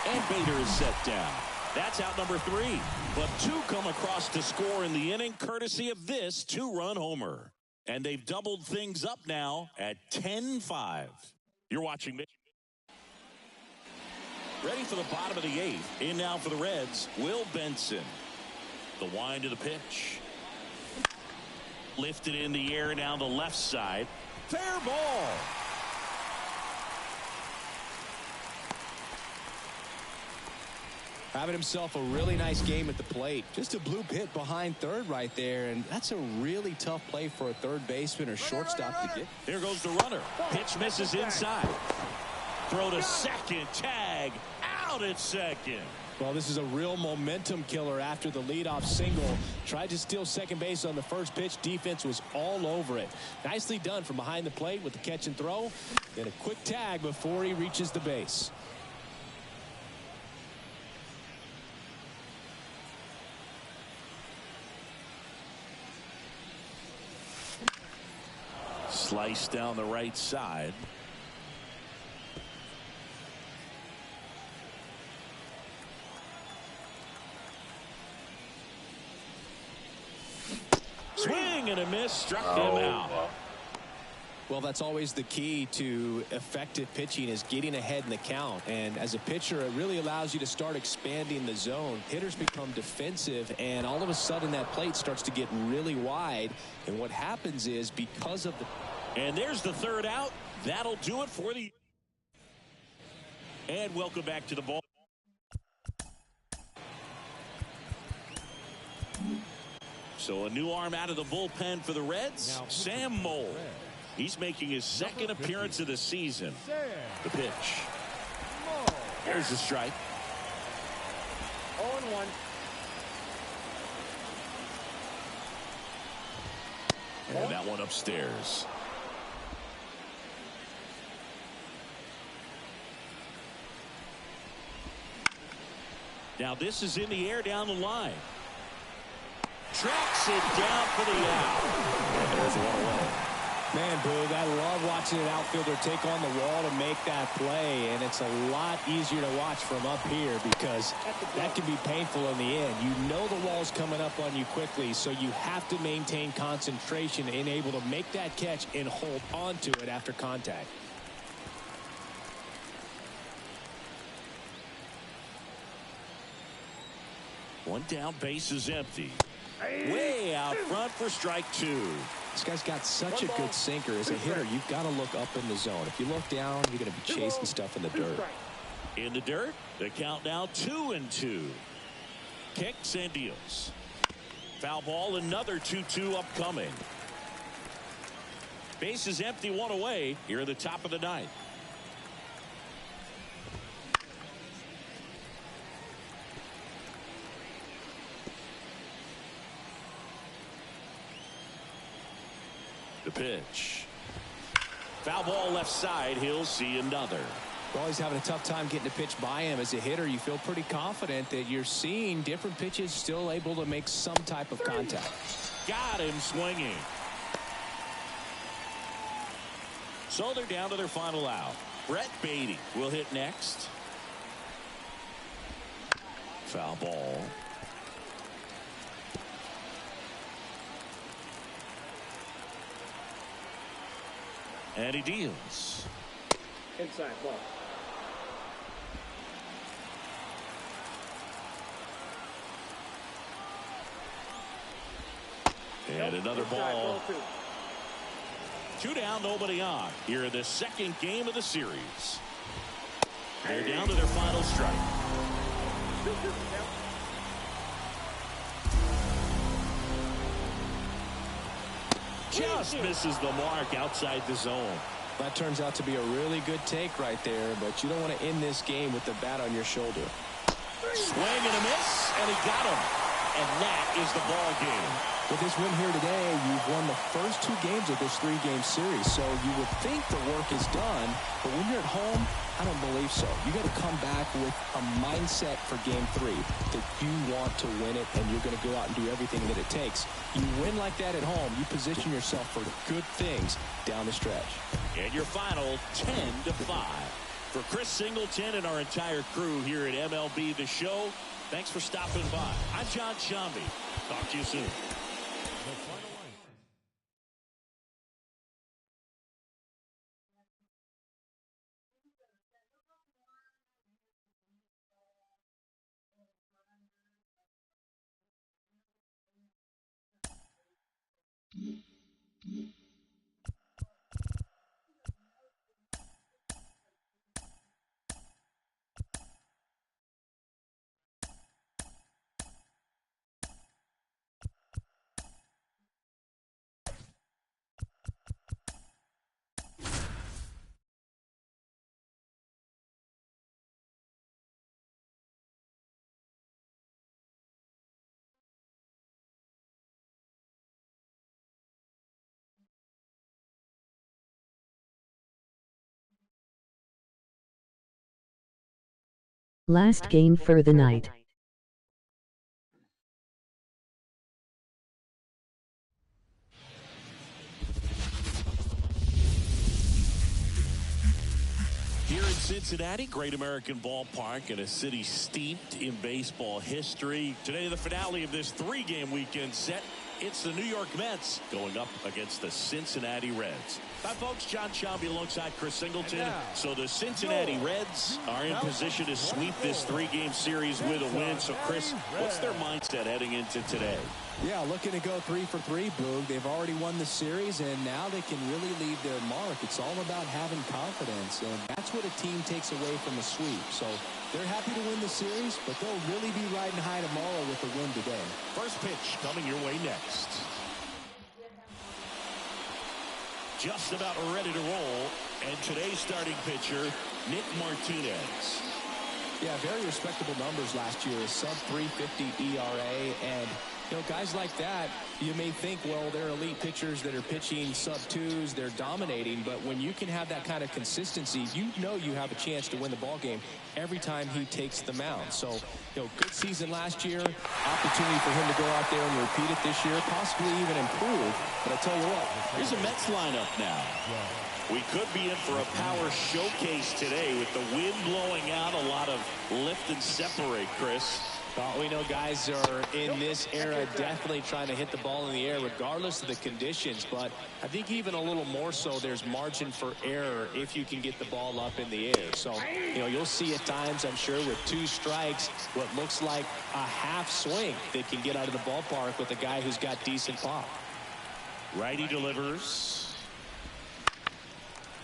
And Bader is set down. That's out number 3. But 2 come across to score in the inning, courtesy of this 2-run homer. And they've doubled things up now at 10-5. You're watching me. Ready for the bottom of the 8th. In now for the Reds, Will Benson. The wind of the pitch. Lifted in the air down the left side. Fair ball. Having himself a really nice game at the plate. Just a bloop hit behind third right there, and that's a really tough play for a third baseman or shortstop to get. There goes the runner. Pitch misses inside. Throw to second. Tag out at second. Well, this is a real momentum killer after the leadoff single. Tried to steal second base on the first pitch. Defense was all over it. Nicely done from behind the plate with the catch and throw. Then a quick tag before he reaches the base. Slice down the right side. Swing and a miss, struck him out. Well, that's always the key to effective pitching, is getting ahead in the count. And as a pitcher, it really allows you to start expanding the zone. Hitters become defensive, and all of a sudden that plate starts to get really wide. And what happens is, because of the... And there's the third out. That'll do it for the... And welcome back to the ball. So a new arm out of the bullpen for the Reds, Sam Moll. He's making his second appearance of the season. The pitch. There's the strike. 0-1. And that one upstairs. Now this is in the air down the line. Tracks it down for the out. And there's one away. Man, Boog, I love watching an outfielder take on the wall to make that play, and it's a lot easier to watch from up here because that can be painful in the end. You know the wall's coming up on you quickly, so you have to maintain concentration and able to make that catch and hold on to it after contact. One down, base is empty. Way out front for strike 2. This guy's got such a good sinker. As a hitter, you've got to look up in the zone. If you look down, you're going to be chasing stuff in the dirt. In the dirt, the count now 2-2. Kicks and deals. Foul ball, another 2-2 upcoming. Base is empty, one away here at the top of the 9th. The pitch. Foul ball left side. He'll see another. Well, he's having a tough time getting a pitch by him. As a hitter, you feel pretty confident that you're seeing different pitches still able to make some type of contact. Got him swinging. So they're down to their final out. Brett Beatty will hit next. Foul ball. And he deals. Inside ball. And another ball. 2 down, nobody on here in the second game of the series. They're down to their final strike. Just misses the mark outside the zone. That turns out to be a really good take right there, but you don't want to end this game with the bat on your shoulder. Swing and a miss, and he got him. And that is the ball game. With this win here today, you've won the first 2 games of this 3-game series, so you would think the work is done, but when you're at home, I don't believe so. You got to come back with a mindset for game 3 that you want to win it, and you're going to go out and do everything that it takes. You win like that at home, you position yourself for good things down the stretch. And your final 10-5. For Chris Singleton and our entire crew here at MLB The Show, thanks for stopping by. I'm John Shambi. Talk to you soon. Last game for the night. Here in Cincinnati, Great American Ballpark, in a city steeped in baseball history. Today, the finale of this 3-game weekend set. It's the New York Mets going up against the Cincinnati Reds. Hi, folks. John Shambi alongside Chris Singleton. So the Cincinnati Reds are in position to sweep this 3-game series with a win. So, Chris, what's their mindset heading into today? Yeah, looking to go 3 for 3, Boog. They've already won the series, and now they can really leave their mark. It's all about having confidence, and that's what a team takes away from a sweep. So they're happy to win the series, but they'll really be riding high tomorrow with a win today. First pitch coming your way next. Just about ready to roll, and today's starting pitcher, Nick Martinez. Yeah, very respectable numbers last year, a sub-350 ERA, and you know, guys like that, you may think, well, they're elite pitchers that are pitching sub-2s, they're dominating, but when you can have that kind of consistency, you know you have a chance to win the ball game every time he takes the mound. So, you know, good season last year, opportunity for him to go out there and repeat it this year, possibly even improve. But I tell you what, here's a Mets lineup now. We could be in for a power showcase today with the wind blowing out, a lot of lift and separate, Chris. Well, we know guys are in this era definitely trying to hit the ball in the air regardless of the conditions, but I think even a little more so there's margin for error if you can get the ball up in the air. So, you know, you'll see at times, I'm sure, with 2 strikes, what looks like a half swing that can get out of the ballpark with a guy who's got decent pop. Righty delivers.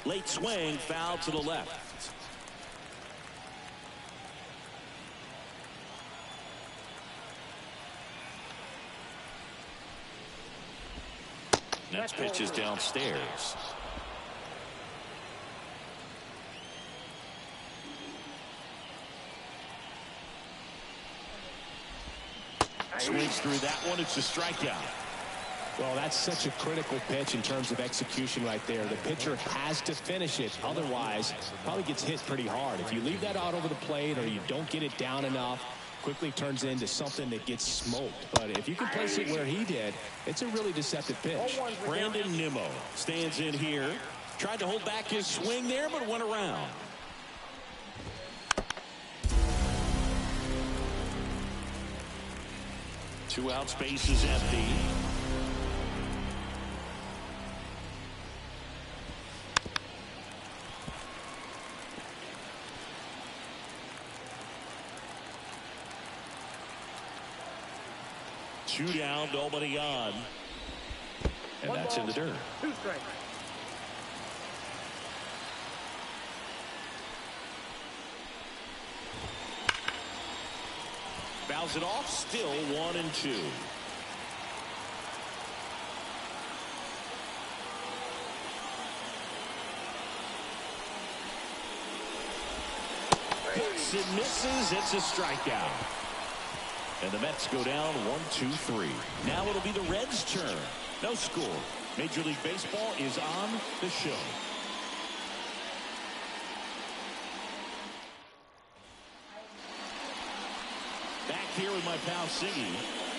Late swing, foul to the left. Next pitch is downstairs. Swings through that one. It's a strikeout. Well, that's such a critical pitch in terms of execution right there. The pitcher has to finish it. Otherwise, probably gets hit pretty hard. If you leave that out over the plate or you don't get it down enough, quickly turns into something that gets smoked. But if you can place it where he did, it's a really deceptive pitch. Brandon Nimmo stands in here Tried to hold back his swing there, but went around. Two outs, base is empty. Two down, nobody on. And that's in the dirt. 2 strikes. Fouls it off, still 1-2. Hits and misses, it's a strikeout. And the Mets go down 1-2-3. Now it'll be the Reds' turn. No score. Major League Baseball is on the show. Back here with my pal Siggy.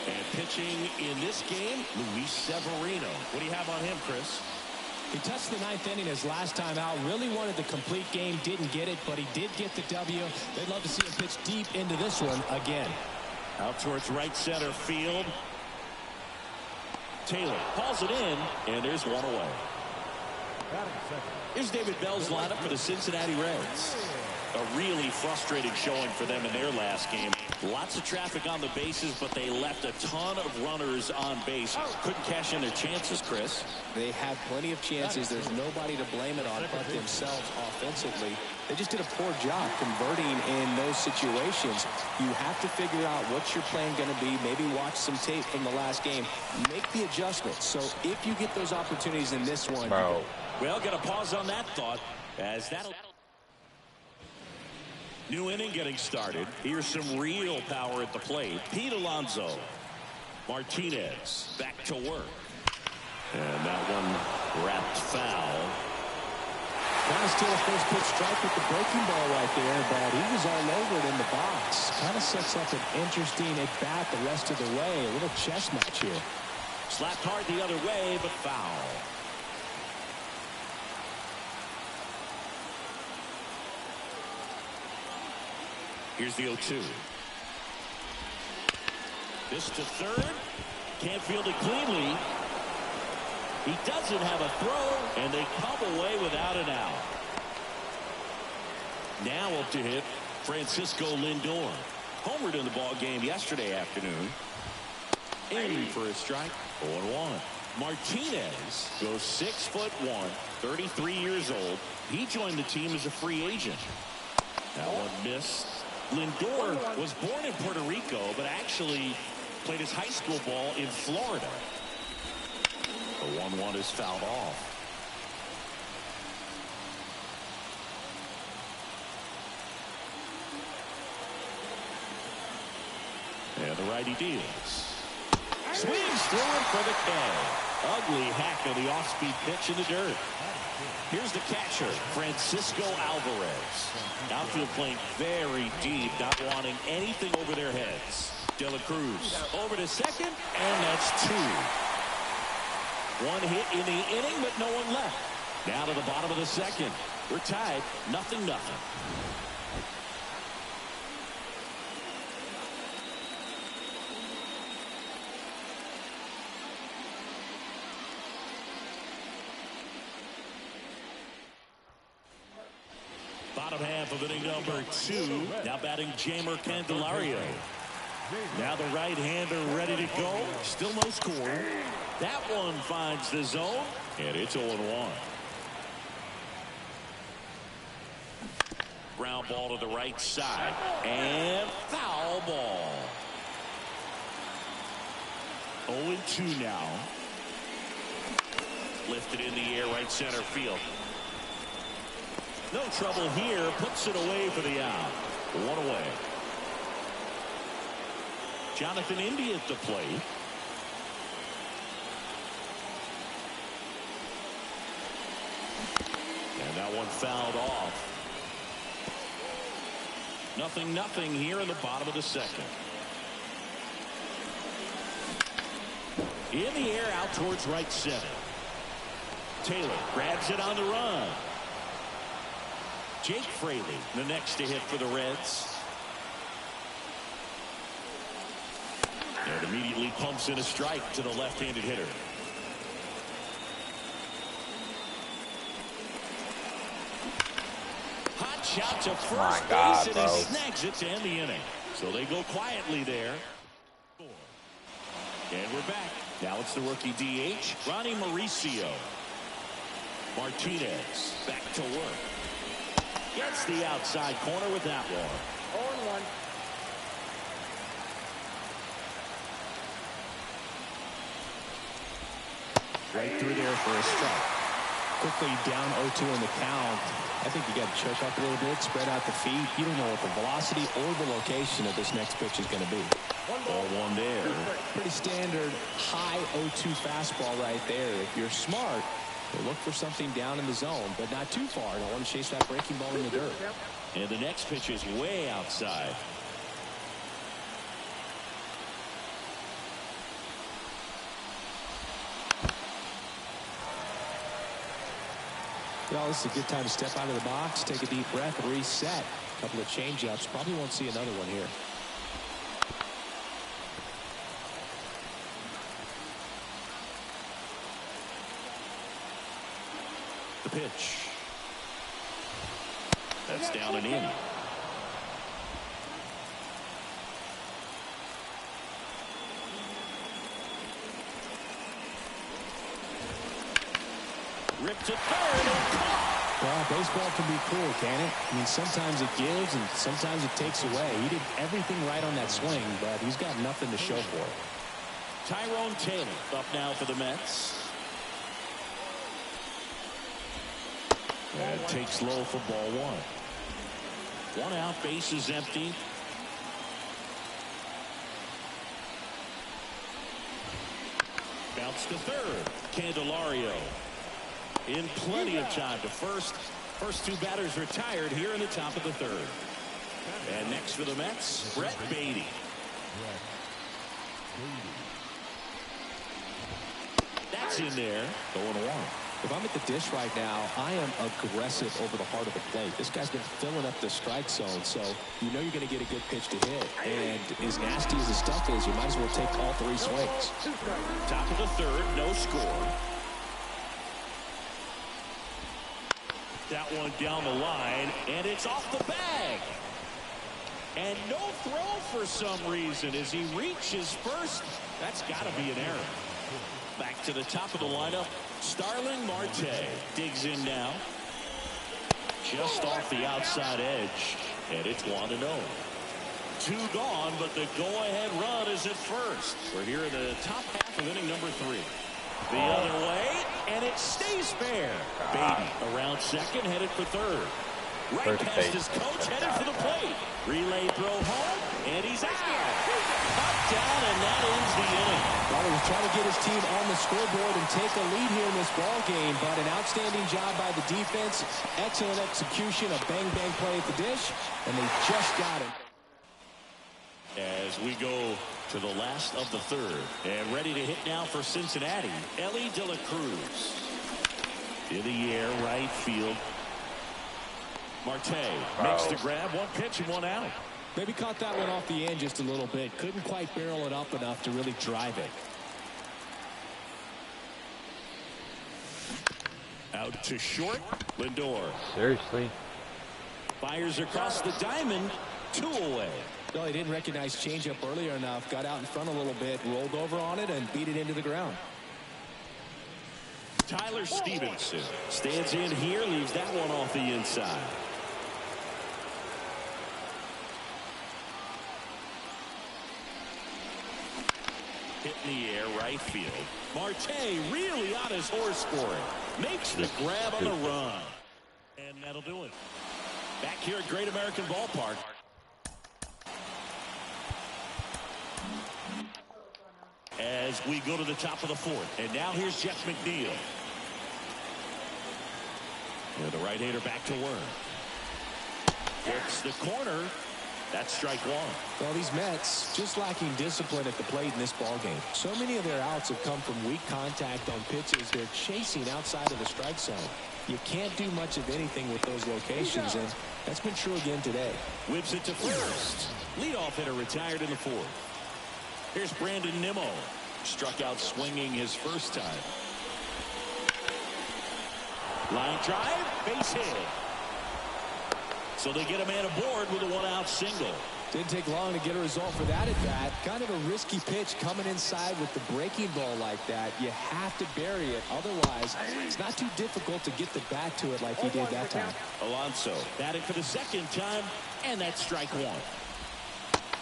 And pitching in this game, Luis Severino. What do you have on him, Chris? He touched the 9th inning his last time out. Really wanted the complete game. Didn't get it, but he did get the W. They'd love to see him pitch deep into this one again. Out towards right center field. Taylor hauls it in, and there's one away. Here's David Bell's lineup for the Cincinnati Reds. A really frustrating showing for them in their last game. Lots of traffic on the bases, but they left a ton of runners on base. Couldn't cash in their chances, Chris. They had plenty of chances. There's nobody to blame it on but themselves offensively. They just did a poor job converting in those situations. You have to figure out what's your plan going to be. Maybe watch some tape from the last game. Make the adjustments. So if you get those opportunities in this one. Well, got to pause on that thought as that'll. New inning getting started. Here's some real power at the plate. Pete Alonso. Martinez back to work. And that one wrapped foul. Trying to steal a first pitch strike with the breaking ball right there, but he was all over it in the box. Kind of sets up an interesting at-bat the rest of the way. A little chess match here. Slapped hard the other way, but foul. Here's the 0-2. This to third. Can't field it cleanly. He doesn't have a throw, and they come away without an out. Now up to hit Francisco Lindor. Homered in the ball game yesterday afternoon. In for a strike. 0-1. Martinez goes 6'1", 33 years old. He joined the team as a free agent. That one missed. Lindor was born in Puerto Rico, but actually played his high school ball in Florida. The 1-1 is fouled off. And the righty deals. Swings through it for the K. Ugly hack of the off-speed pitch in the dirt. Here's the catcher, Francisco Alvarez. Outfield playing very deep, not wanting anything over their heads. De La Cruz over to second, and that's two. One hit in the inning, but no one left. Now to the bottom of the second. We're tied, 0-0. Bottom half of inning number 2. Now batting Jeimer Candelario. Now the right-hander ready to go. Still no score. That one finds the zone, and it's 0-1. Ground ball to the right side, and foul ball. 0-2 now. Lifted in the air, right center field. No trouble here, puts it away for the out. One away. Jonathan India at the plate. And that one fouled off. 0-0 here in the bottom of the second. In the air, out towards right center. Taylor grabs it on the run. Jake Fraley, the next to hit for the Reds. And immediately pumps in a strike to the left-handed hitter. Hot shot to first base, and he snags it to end the inning. So they go quietly there. And we're back. Now it's the rookie DH, Ronnie Mauricio. Martinez back to work. Gets the outside corner with that one. 0-1. Right through there for a strike. Quickly down 0-2 in the count. I think you got to choke up a little bit, spread out the feet. You don't know what the velocity or the location of this next pitch is going to be. 0-1 there. Pretty standard high 0-2 fastball right there. If you're smart, you'll look for something down in the zone, but not too far. Don't want to chase that breaking ball in the dirt. And the next pitch is way outside. Well, this is a good time to step out of the box, take a deep breath, and reset. A couple of change-ups. Probably won't see another one here. The pitch. That's down and in. Ripped to third and caught. Well, baseball can be cruel, can it? I mean, sometimes it gives and sometimes it takes away. He did everything right on that swing, but he's got nothing to show for it. Tyrone Taylor up now for the Mets. And takes low for ball one. One out, base is empty. Bounce to third. Candelario in plenty of time to first. First two batters retired here in the top of the third. And next for the Mets, Brett Beatty. That's in there. 0-1. If I'm at the dish right now, I am aggressive over the heart of the plate. This guy's been filling up the strike zone, so you know you're going to get a good pitch to hit. And as nasty as the stuff is, you might as well take all three swings. Top of the third, no score. That one down the line, and it's off the bag. And no throw for some reason as he reaches first. That's got to be an error. Back to the top of the lineup, Starling Marte digs in now. Just off the outside edge, and it's 1-0. Two gone, but the go-ahead run is at first. We're here in the top half of inning number 3. The other way, and it stays fair. Beatty around second, headed for third. Right past his coach, headed for the plate. Relay throw home, and he's out. Cut down, and that ends the inning. Well, he was trying to get his team on the scoreboard and take a lead here in this ball game, but an outstanding job by the defense. Excellent execution, a bang-bang play at the dish, and they just got it. As we go to the last of the third, and ready to hit now for Cincinnati, Elly De La Cruz. In the air, right field. Marte makes the grab, one pitch and one out. Maybe caught that one off the end just a little bit. Couldn't quite barrel it up enough to really drive it. Out to short, Lindor. Seriously? Fires across the diamond, 2 away. No, he didn't recognize changeup earlier enough. Got out in front a little bit, rolled over on it, and beat it into the ground. Tyler Stevenson stands in here, leaves that one off the inside. Hit in the air, right field. Marte really on his horse for it. Makes the grab on the run. And that'll do it. Back here at Great American Ballpark. As we go to the top of the fourth. And now here's Jeff McNeil. And the right-hander back to work. Hits the corner. That's strike one. Well, these Mets just lacking discipline at the plate in this ballgame. So many of their outs have come from weak contact on pitches they're chasing outside of the strike zone. You can't do much of anything with those locations, and that's been true again today. Whips it to first. Leadoff hitter retired in the fourth. Here's Brandon Nimmo. Struck out swinging his first time. Line drive, base hit. So they get a man aboard with a one-out single. Didn't take long to get a result for that at bat. Kind of a risky pitch coming inside with the breaking ball like that. You have to bury it. Otherwise, it's not too difficult to get the bat to it like he did that time. Alonso batting for the second time, and that's strike one.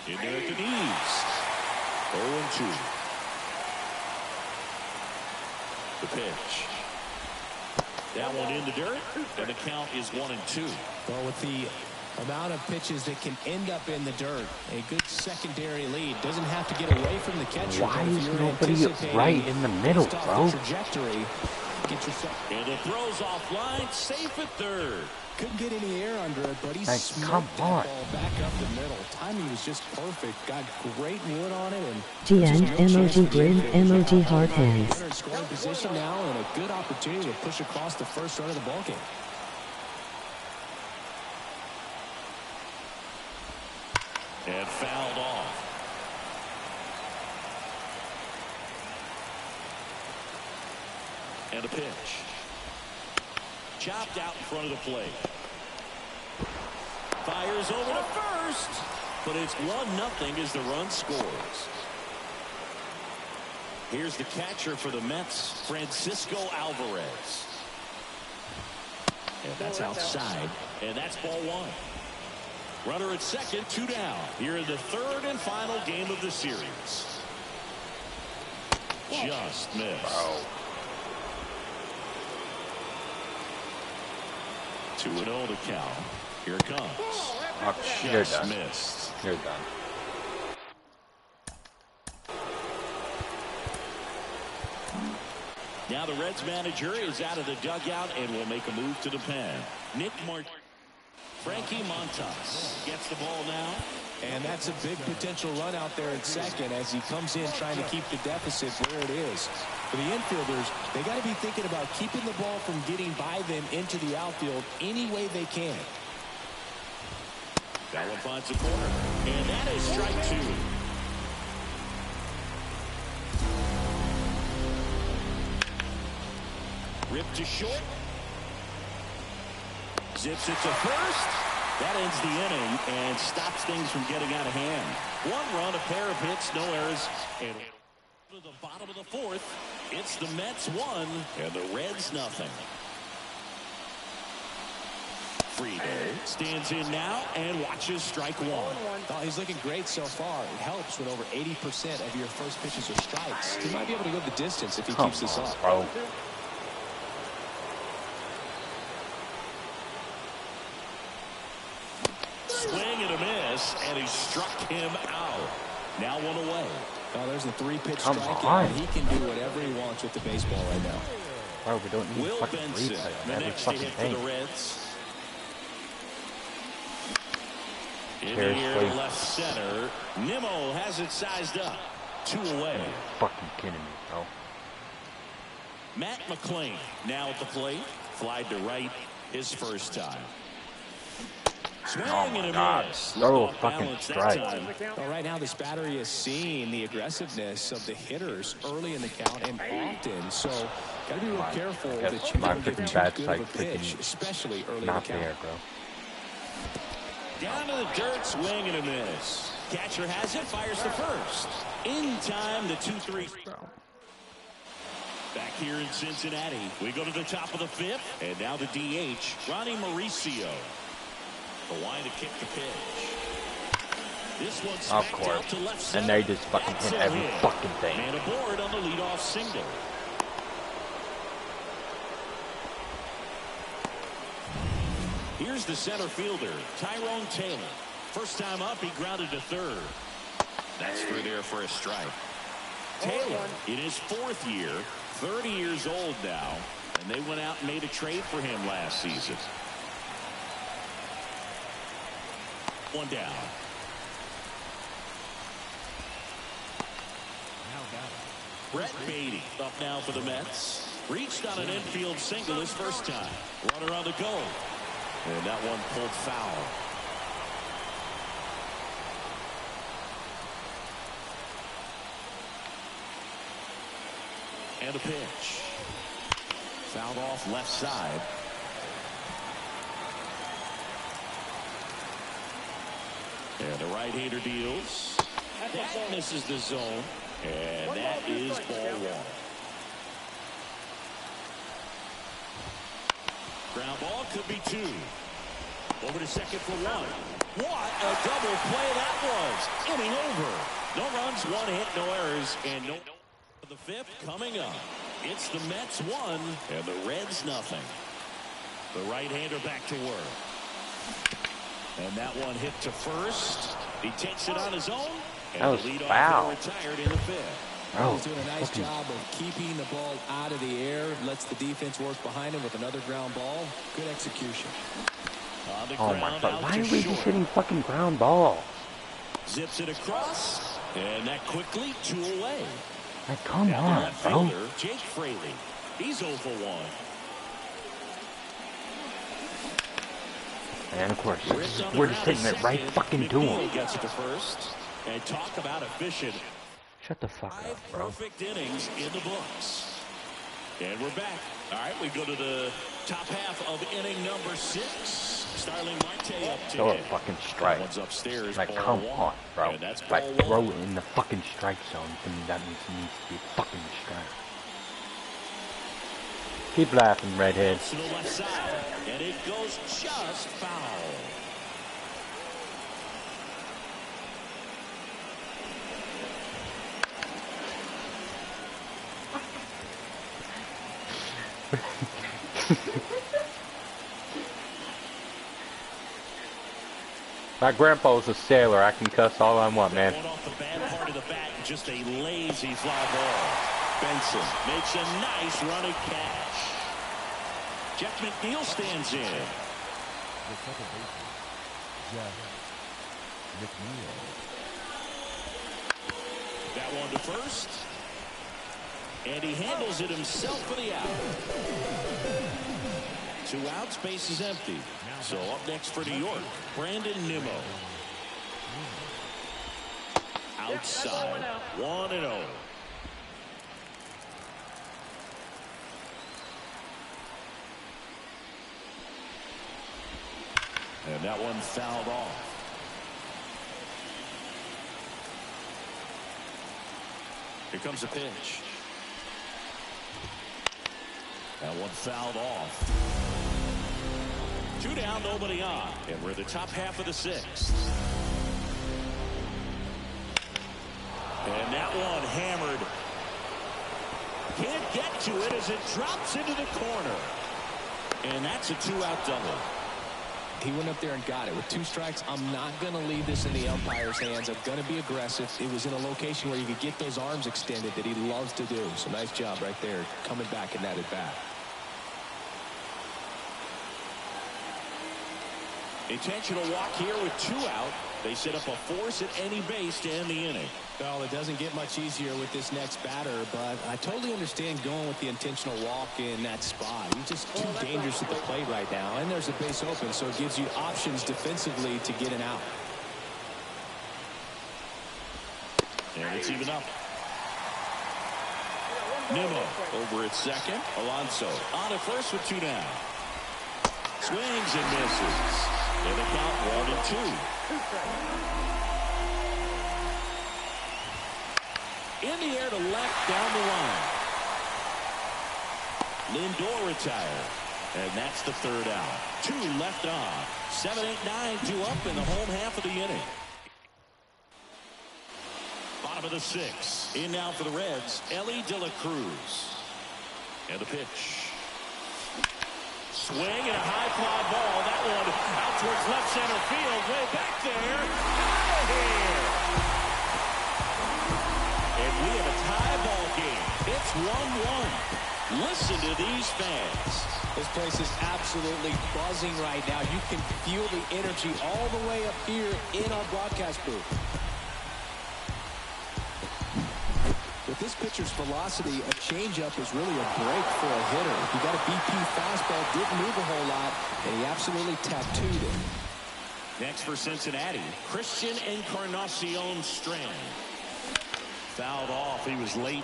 In there at the knees. 0-2. The pitch. That one in the dirt, and the count is 1-2. Well, with the amount of pitches that can end up in the dirt, a good secondary lead. Doesn't have to get away from the catcher. Why is nobody right in the middle, bro? Trajectory. Get yourself. And the throw's offline, safe at third. Couldn't get any air under it, but he come on. Ball back up the middle. Timing was just perfect. Got great wood on it, and GN emoji grin emoji hard hands. in scoring position now, and a good opportunity to push across the first run of the ballgame. And fouled off. And a pitch. Chopped out in front of the plate. Fires over to first. But it's 1-0 as the run scores. Here's the catcher for the Mets, Francisco Alvarez. And that's outside. And that's ball one. Runner at second, 2 down. Here in the third and final game of the series. Just missed. Wow. 2-0 to count. Here it comes. Oh, you're Just done. missed. You're done. Now the Reds manager is out of the dugout and will make a move to the pen. Frankie Montas gets the ball now. And that's a big potential run out there at second as he comes in trying to keep the deficit where it is. For the infielders, they got to be thinking about keeping the ball from getting by them into the outfield any way they can. That one finds the corner. And that is strike two. Ripped to short. Zips it to first. That ends the inning and stops things from getting out of hand. 1 run, a pair of hits, no errors. And to the bottom of the fourth, it's the Mets 1 and the Reds nothing. Friedel stands in now and watches strike one. Oh, he's looking great so far. It helps when over 80% of your first pitches are strikes. He might be able to go the distance if he keeps this up. Bro. Swing and a miss, and he struck him out. Now 1 away. Oh, there's a 3-pitch Come strike, on. and he can do whatever he wants with the baseball right now. Bro, we don't need Will fucking Benson, replay the on every next to fucking hit for thing. the Reds. In the Seriously. air, left center. Nimmo has it sized up. 2 away. Fucking kidding me, bro. Matt McClain now at the plate. Flied to right his first time. Swing Oh my and a God. miss. Throw a Off fucking balance that strike. time. Well, right now, this battery is seeing the aggressiveness of the hitters early in the count and often. So, got to be real careful I guess that you my don't give freaking too bad good side of a pitch, freaking especially early in the Not count. there, bro. Down to the dirt, swing and a miss. Catcher has it, fires to first. In time, the 2-3. Back here in Cincinnati, we go to the top of the fifth, and now the DH, Ronnie Mauricio. The line to kick the pitch. This one's Of smacked course. out to left center. And they just fucking That's hit a every hit. fucking thing. And aboard on the leadoff single. Here's the center fielder, Tyrone Taylor. First time up, he grounded to third. That's through there for a strike. Taylor, in his 4th year, 30 years old now, and they went out and made a trade for him last season. 1 down. Brett Beatty up now for the Mets. Reached on an infield single his first time. Runner on the go. And that one pulled foul. And a pitch. Fouled off left side. And the right-hander deals. That misses the zone. And that is ball one. Ground ball could be two. Over to second for one. What a double play that was. Inning over. No runs, one hit, no errors, and no. The fifth coming up. It's the Mets 1 and the Reds nothing. The right-hander back to work. And that one hit to first. He takes it on his own. And that was the leadoff foul. retired in the fifth. He's doing a nice job of keeping the ball out of the air. Lets the defense work behind him with another ground ball. Good execution. On the Oh ground, my god, out why to are we short. just hitting fucking ground balls? Zips it across. And that quickly 2 away. Like, come Now the on, left bro. fielder, Jake Fraley. He's 0 for 1. And of course, Ripped on the we're just ground hitting to it right second. fucking to McNeil him. gets it to first. And talk about efficient. Shut the fuck 5 up, bro. perfect innings in the books. And we're back. All right, we go to the top half of inning number 6. Starling Marte up to Throw a hit. fucking That strike. one's upstairs. Like, ball come 1. on, bro. And that's Like, ball throw 1. it in the fucking strike zone. To me, that means it needs to be a fucking strike. Keep laughing, redhead. To the left side. And it goes just foul. My grandpa's a sailor. I can cuss all I want, man. One off the bad part of the bat, just a lazy fly ball. Benson makes a nice running catch. Jeff McNeil stands in. The second baseman, Jeff McNeil. That one to first. And he handles it himself for the out. 2 outs, base is empty. So up next for New York, Brandon Nimmo. Outside, 1-0. And that one fouled off. Here comes a pitch. That one fouled off. 2 down, nobody on. And we're the top half of the 6th. And that one hammered. Can't get to it as it drops into the corner. And that's a 2-out double. He went up there and got it. With 2 strikes, I'm not going to leave this in the umpire's hands. I'm going to be aggressive. It was in a location where you could get those arms extended that he loves to do. So nice job right there, coming back in that at bat. Intentional walk here with 2 out. They set up a force at any base to end the inning. Well, it doesn't get much easier with this next batter, but I totally understand going with the intentional walk in that spot. He's just too dangerous at the plate right now, and there's a base open, so it gives you options defensively to get an out. And it's even up. Nimmo over at second. Alonso on at first with 2 down. Swings and misses. And the count 1-2. In the air to left down the line. Lindor retired. And that's the 3rd out. 2 left on. 7, 8, 9, 2 up in the home half of the inning. Bottom of the 6th. In now for the Reds, Elly De La Cruz. And the pitch. Swing and a high fly ball. That one out towards left center field. Way back there. Out of here. And we have a tie ball game. It's 1-1. Listen to these fans. This place is absolutely buzzing right now. You can feel the energy all the way up here in our broadcast booth. With with this pitcher's velocity, a changeup is really a break for a hitter. He got a BP fastball, didn't move a whole lot, and he absolutely tattooed it. Next for Cincinnati, Christian Encarnacion Strand. Fouled off. He was late.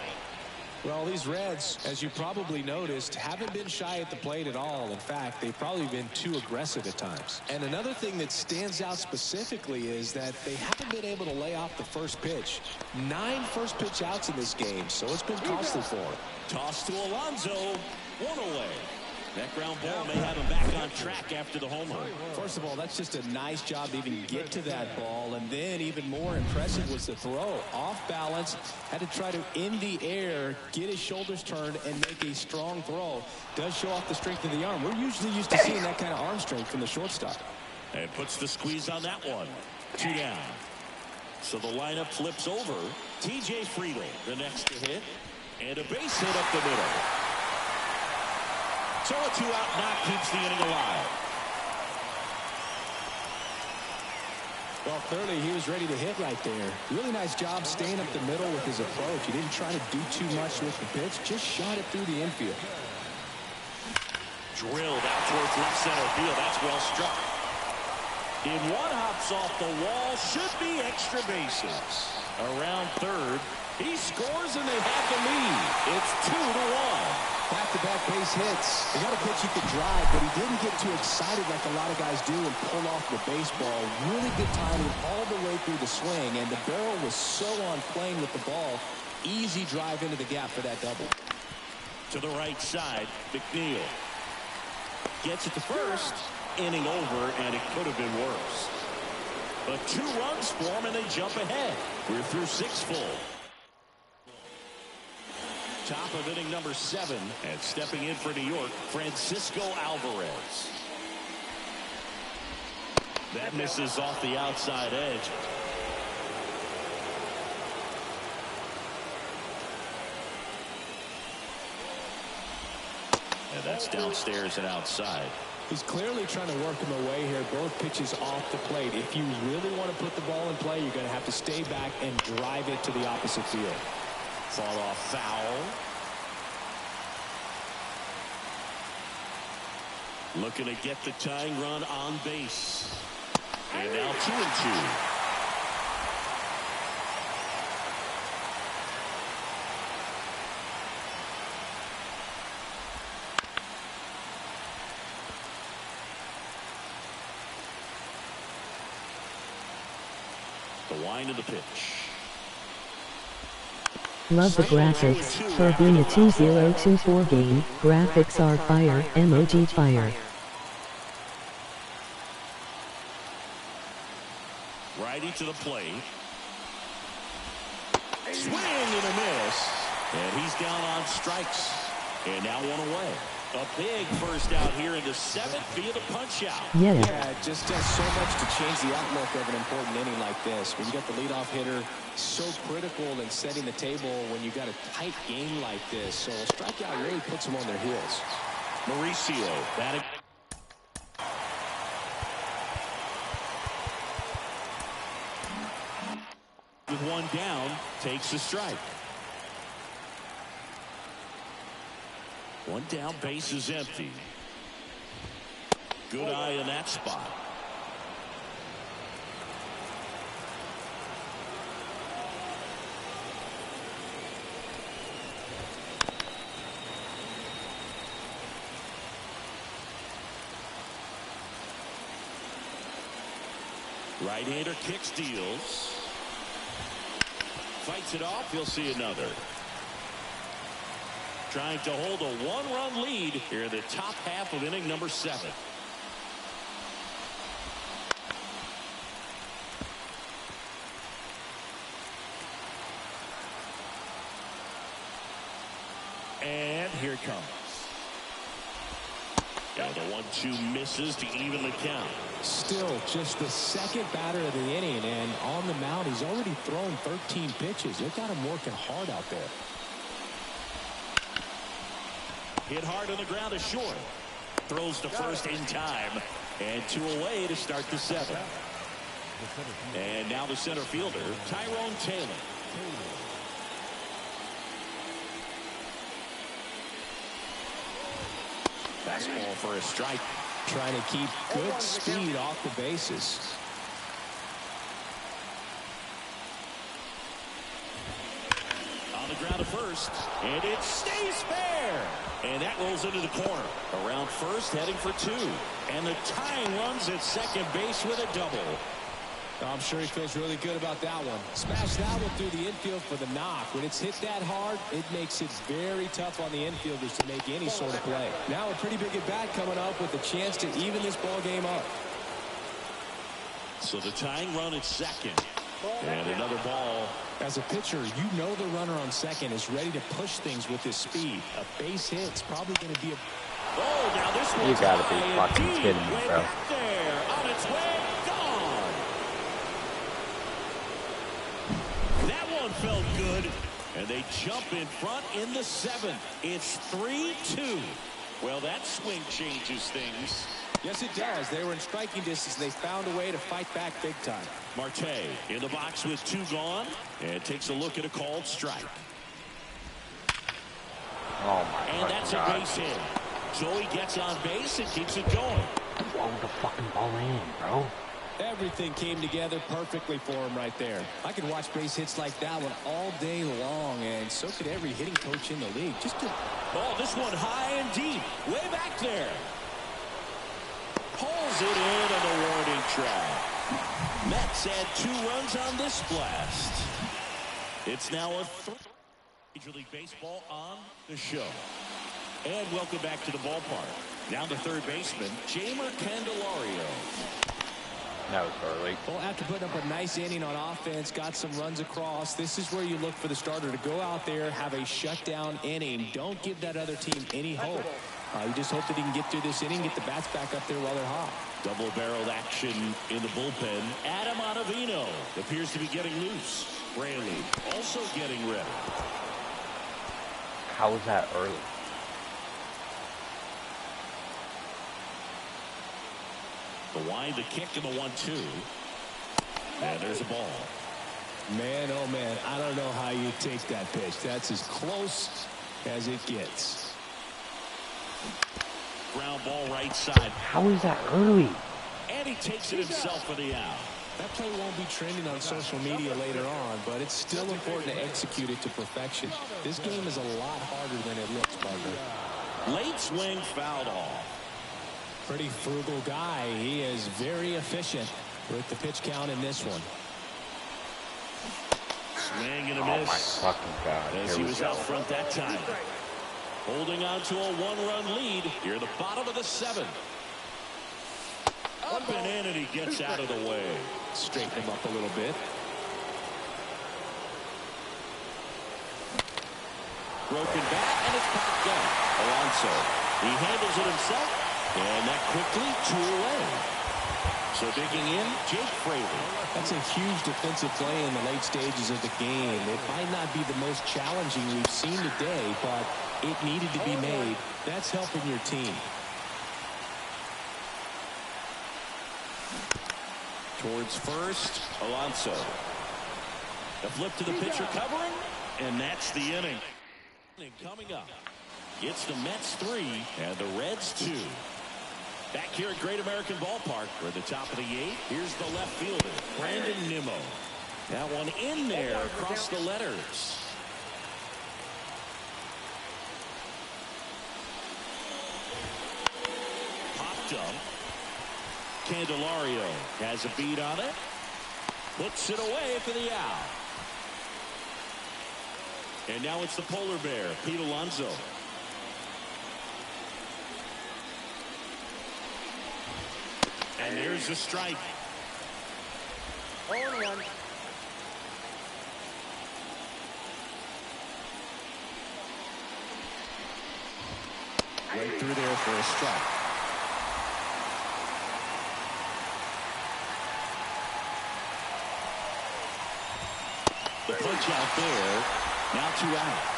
Well, these Reds, as you probably noticed, haven't been shy at the plate at all. In fact, they've probably been too aggressive at times. And another thing that stands out specifically is that they haven't been able to lay off the first pitch. 9 first pitch outs in this game, so it's been costly for them. Toss to Alonso. 1 away. That ground ball may have him back on track after the home run. First of all, that's just a nice job to even get to that ball. And then even more impressive was the throw. Off balance, had to try to, in the air, get his shoulders turned and make a strong throw. Does show off the strength of the arm. We're usually used to seeing that kind of arm strength from the shortstop. And puts the squeeze on that one. 2 down. So the lineup flips over. TJ Friedl, the next to hit. And a base hit up the middle. So a 2-out knock keeps the inning alive. Well, clearly he was ready to hit right there. Really nice job staying up the middle with his approach. He didn't try to do too much with the pitch, just shot it through the infield. Drilled out towards left center field. That's well struck. In one, hops off the wall. Should be extra bases. Around third. He scores and they have the lead. It's 2-1. Back-to-back base hits. He got a pitch he could drive, but he didn't get too excited like a lot of guys do and pull off the baseball. Really good timing all the way through the swing, and the barrel was so on playing with the ball. Easy drive into the gap for that double. To the right side, McNeil gets it to first. Inning over, and it could have been worse. But 2 runs for him, and they jump ahead. We're through 6 full. Top of inning number 7, and stepping in for New York, Francisco Alvarez. That misses off the outside edge. And that's downstairs and outside. He's clearly trying to work him away here. Both pitches off the plate. If you really want to put the ball in play, you're going to have to stay back and drive it to the opposite field. Fought off foul. Looking to get the tying run on base. And now 2-2. The wind of the pitch. Love the graphics. For being a 2024 game, graphics are fire, emoji fire. Righty to the plate. Swing and a miss. And he's down on strikes. And now 1 away. A big first out here in the 7th via the punch out. Yeah, it just does so much to change the outlook of an important inning like this. When you got the leadoff hitter, so critical in setting the table when you got a tight game like this. So a strikeout really puts them on their heels. Mauricio batting. With 1 down, takes a strike. 1 down, base is empty. Good eye in that spot. Right-hander kicks, deals. Fights it off, he'll see another. Trying to hold a 1-run lead here in the top half of inning number 7. And here it comes. And the 1-2 misses to even the count. Still just the 2nd batter of the inning, and on the mound he's already thrown 13 pitches. They've got him working hard out there. Hit hard on the ground to short. Throws to first in time. And 2 away to start the 7th. And now the center fielder, Tyrone Taylor. Fastball for a strike. Trying to keep good speed off the bases. On the ground to first, and it stays fair. And that rolls into the corner. Around first, heading for 2. And the tying runs at second base with a double. I'm sure he feels really good about that one. Smash that one through the infield for the knock. When it's hit that hard, it makes it very tough on the infielders to make any sort of play. Now a pretty big at-bat coming up with a chance to even this ball game up. So the tying run at second. And another ball. As a pitcher, you know the runner on second is ready to push things with his speed. A base hit's probably going to be a... Oh, now this one's You gotta be high fucking and deep. kidding me, Way bro. back there. On its way. Gone. That one felt good. And they jump in front in the 7th. It's 3-2. Well, that swing changes things. Yes, it does. They were in striking distance. They found a way to fight back big time. Marte in the box with 2 gone. And takes a look at a called strike. Oh my And that's a God. base hit. So he gets on base and keeps it going. Throw the fucking ball in, bro. Everything came together perfectly for him right there. I could watch base hits like that one all day long, and so could every hitting coach in the league. Oh, this one high and deep. Way back there. Pulls it in on the warning track. Mets add 2 runs on this blast. It's now a 3. Major League Baseball on the show. And welcome back to the ballpark. Now the third baseman, Jeimer Candelario. That was early. Well, after putting up a nice inning on offense, got some runs across, this is where you look for the starter to go out there, have a shutdown inning. Don't give that other team any hope. You just hope that he can get through this inning, get the bats back up there while they're hot. Double-barreled action in the bullpen. Adam Ottavino appears to be getting loose. Braley also getting ready. How was that early? The wind, the kick, and the 1-2. And there's a ball. Man, oh man, I don't know how you take that pitch. That's as close as it gets. Ground ball right side. How is that early? And he takes it himself for the out. That play won't be trending on social media later on, but it's still important to execute it to perfection. This game is a lot harder than it looks, partner. Late swing fouled off. Pretty frugal guy. He is very efficient with the pitch count in this one. Swing and a Oh miss. my fucking God. As Here he we was go. out front that time. Holding on to a 1-run lead here at the bottom of the 7th. Up and in, and he gets out of the way. Straighten him up a little bit. Broken back, and it's popped up. Alonso, he handles it himself, and that quickly 2 away. So digging in, Jake Fraley. That's a huge defensive play in the late stages of the game. It might not be the most challenging we've seen today, but it needed to be made. That's helping your team. Towards first, Alonso. The flip to the pitcher covering, and that's the inning. Coming up, it's the Mets 3 and the Reds 2. Back here at Great American Ballpark, we're at the top of the 8th. Here's the left fielder, Brandon Nimmo. That one in there across the letters. Popped up. Candelario has a beat on it. Puts it away for the out. And now it's the polar bear, Pete Alonso. And there's a strike. 0-1. Right through there for a strike. The punch out there. Now 2 out.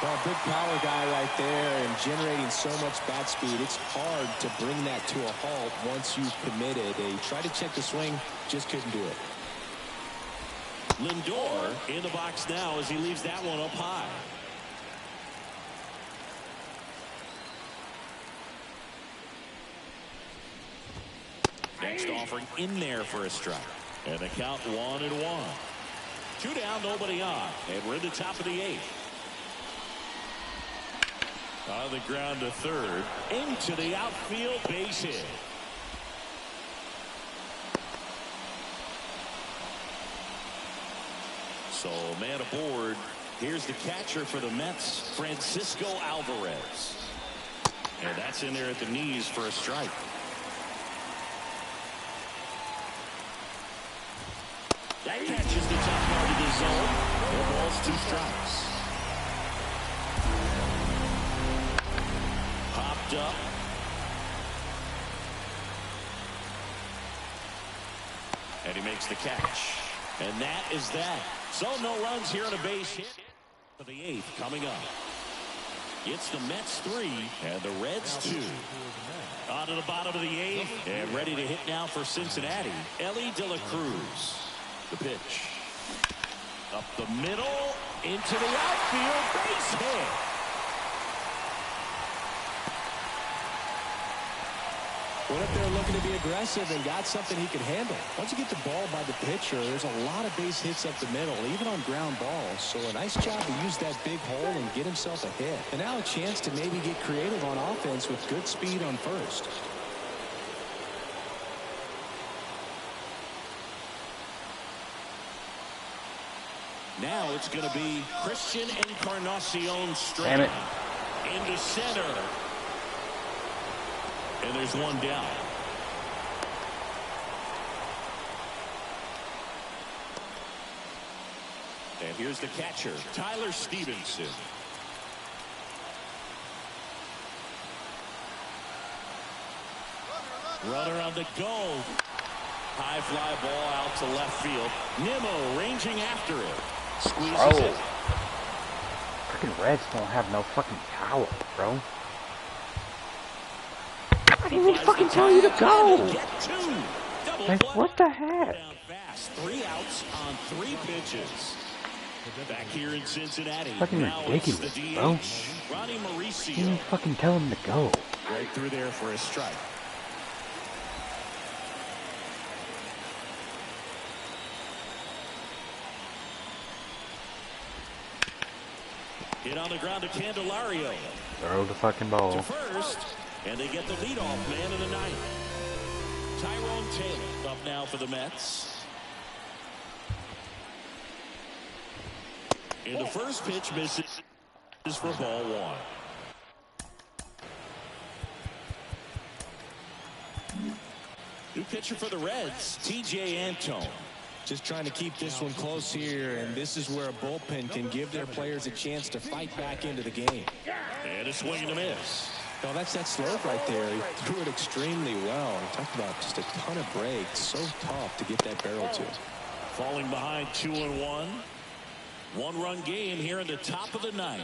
Well, big power guy right there and generating so much bat speed. It's hard to bring that to a halt once you've committed. They tried to check the swing, just couldn't do it. Lindor in the box now as he leaves that one up high. Next offering in there for a strike. And the count 1-1. 2 down, nobody on. And we're in the top of the 8th. On the ground to third. Into the outfield, base hit. So man aboard. Here's the catcher for the Mets, Francisco Alvarez. And that's in there at the knees for a strike. That catches the top part of the zone. 4 balls, 2 strikes. Popped up. And he makes the catch. And that is that. So no runs here on a base hit. For the 8th coming up. It's the Mets 3 and the Reds 2. On to the bottom of the 8th and ready to hit now for Cincinnati. Elly De La Cruz. The pitch. Up the middle. Into the outfield. Base hit. Went up there looking to be aggressive and got something he could handle. Once you get the ball by the pitcher, there's a lot of base hits up the middle, even on ground balls. So a nice job to use that big hole and get himself a hit. And now a chance to maybe get creative on offense with good speed on first. Now it's going to be Christian Encarnacion straight. Damn it. Into center. And there's 1 down. And here's the catcher, Tyler Stevenson. Runner on the go. High fly ball out to left field. Nimmo ranging after it. Squeezes it. Freaking Reds don't have no fucking power, bro. I didn't even fucking tell you to go. Like, what the heck? 3 outs on 3 pitches. Back here in Cincinnati. Fucking ridiculous, bro. Ronnie You Mauricio. didn't fucking tell him to go. Right through there for a strike. Hit on the ground to Candelario. Throw the fucking ball. To first, and they get the leadoff man in the 9th. Tyrone Taylor up now for the Mets. In the first pitch, misses for ball 1. New pitcher for the Reds, T.J. Antone. Just trying to keep this one close here, and this is where a bullpen can give their players a chance to fight back into the game. And a swing and a miss. No, that's that slope right there. He threw it extremely well. He talked about just a ton of breaks. So tough to get that barrel to. Falling behind 2-1. 1-run game here in the top of the 9th.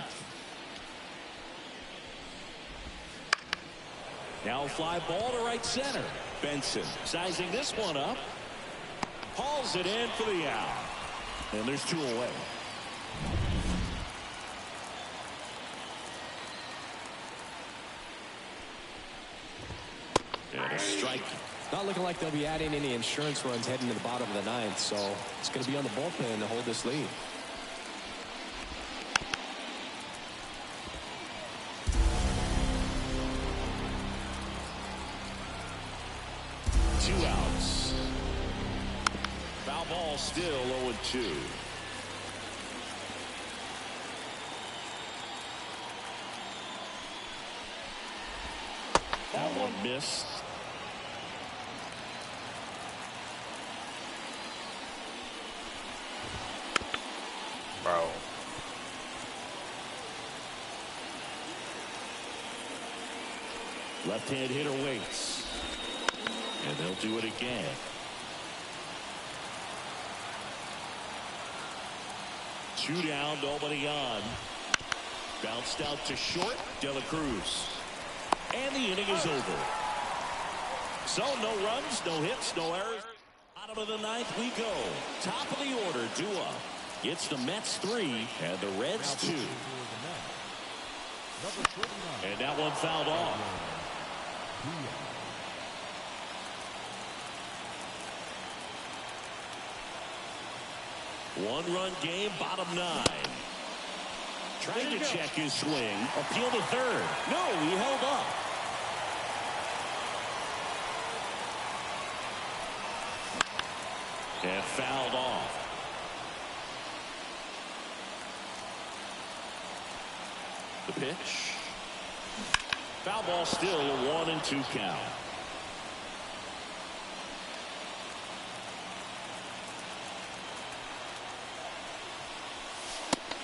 Now fly ball to right center. Benson sizing this one up. Hauls it in for the out. And there's 2 away. And a strike. Not looking like they'll be adding any insurance runs heading to the bottom of the 9th, so it's going to be on the bullpen to hold this lead. Two outs. Foul ball still 0-2. That one missed. Bro. Left-hand hitter waits. And they'll do it again. Two down, nobody on. Bounced out to short, De La Cruz. And the inning is over. So no runs, no hits, no errors. Bottom of the 9th we go. Top of the order, due up. It's the Mets 3 and the Reds 2. And that one fouled off. One-run game, bottom 9. Trying to check his swing. Appeal to third. No, he held up. And fouled off. The pitch. Foul ball, still a 1-2 count.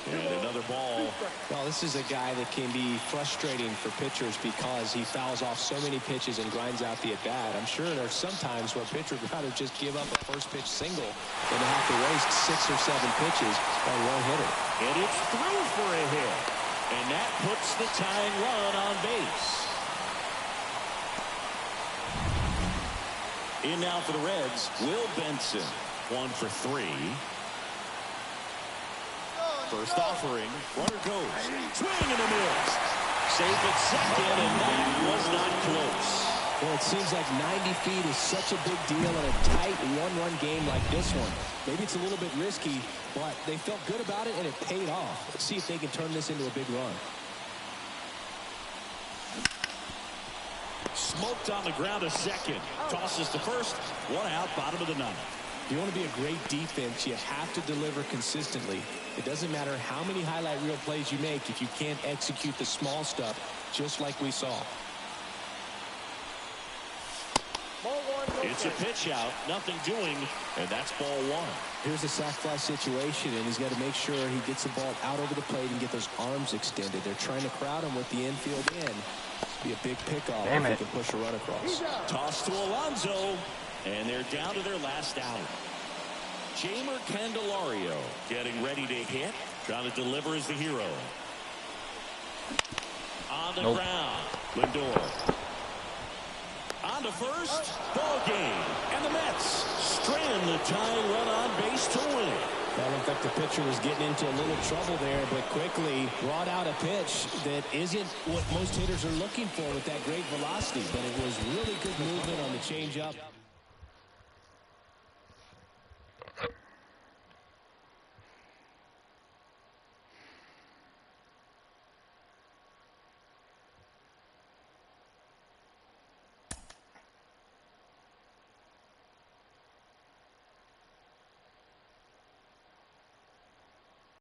And another ball. Well, this is a guy that can be frustrating for pitchers because he fouls off so many pitches and grinds out the at-bat. I'm sure there's some times where a pitcher would rather just give up a first pitch single than to have to waste 6 or 7 pitches on one hitter. And it's through for a hit. And that puts the tying run on base. In now for the Reds, Will Benson. 1 for 3. First offering, runner goes. Swing and a miss. Safe at second, and that was not close. Well, it seems like 90 feet is such a big deal in a tight one-run game like this one. Maybe it's a little bit risky, but they felt good about it, and it paid off. Let's see if they can turn this into a big run. Smoked on the ground a second. Tosses to first. 1 out, bottom of the 9th. If you want to be a great defense, you have to deliver consistently. It doesn't matter how many highlight reel plays you make if you can't execute the small stuff, just like we saw. It's a pitch out, nothing doing, and that's ball 1. Here's a sac fly situation, and he's got to make sure he gets the ball out over the plate and get those arms extended. They're trying to crowd him with the infield in. Be a big pickoff if he can push a run across. Toss to Alonso, and they're down to their last out. Jeimer Candelario getting ready to hit, trying to deliver as the hero. On the ground, Lindor. On to first, ball game, and the Mets strand the tying run on base to win it. Well, in fact, the pitcher was getting into a little trouble there, but quickly brought out a pitch that isn't what most hitters are looking for with that great velocity, but it was really good movement on the changeup.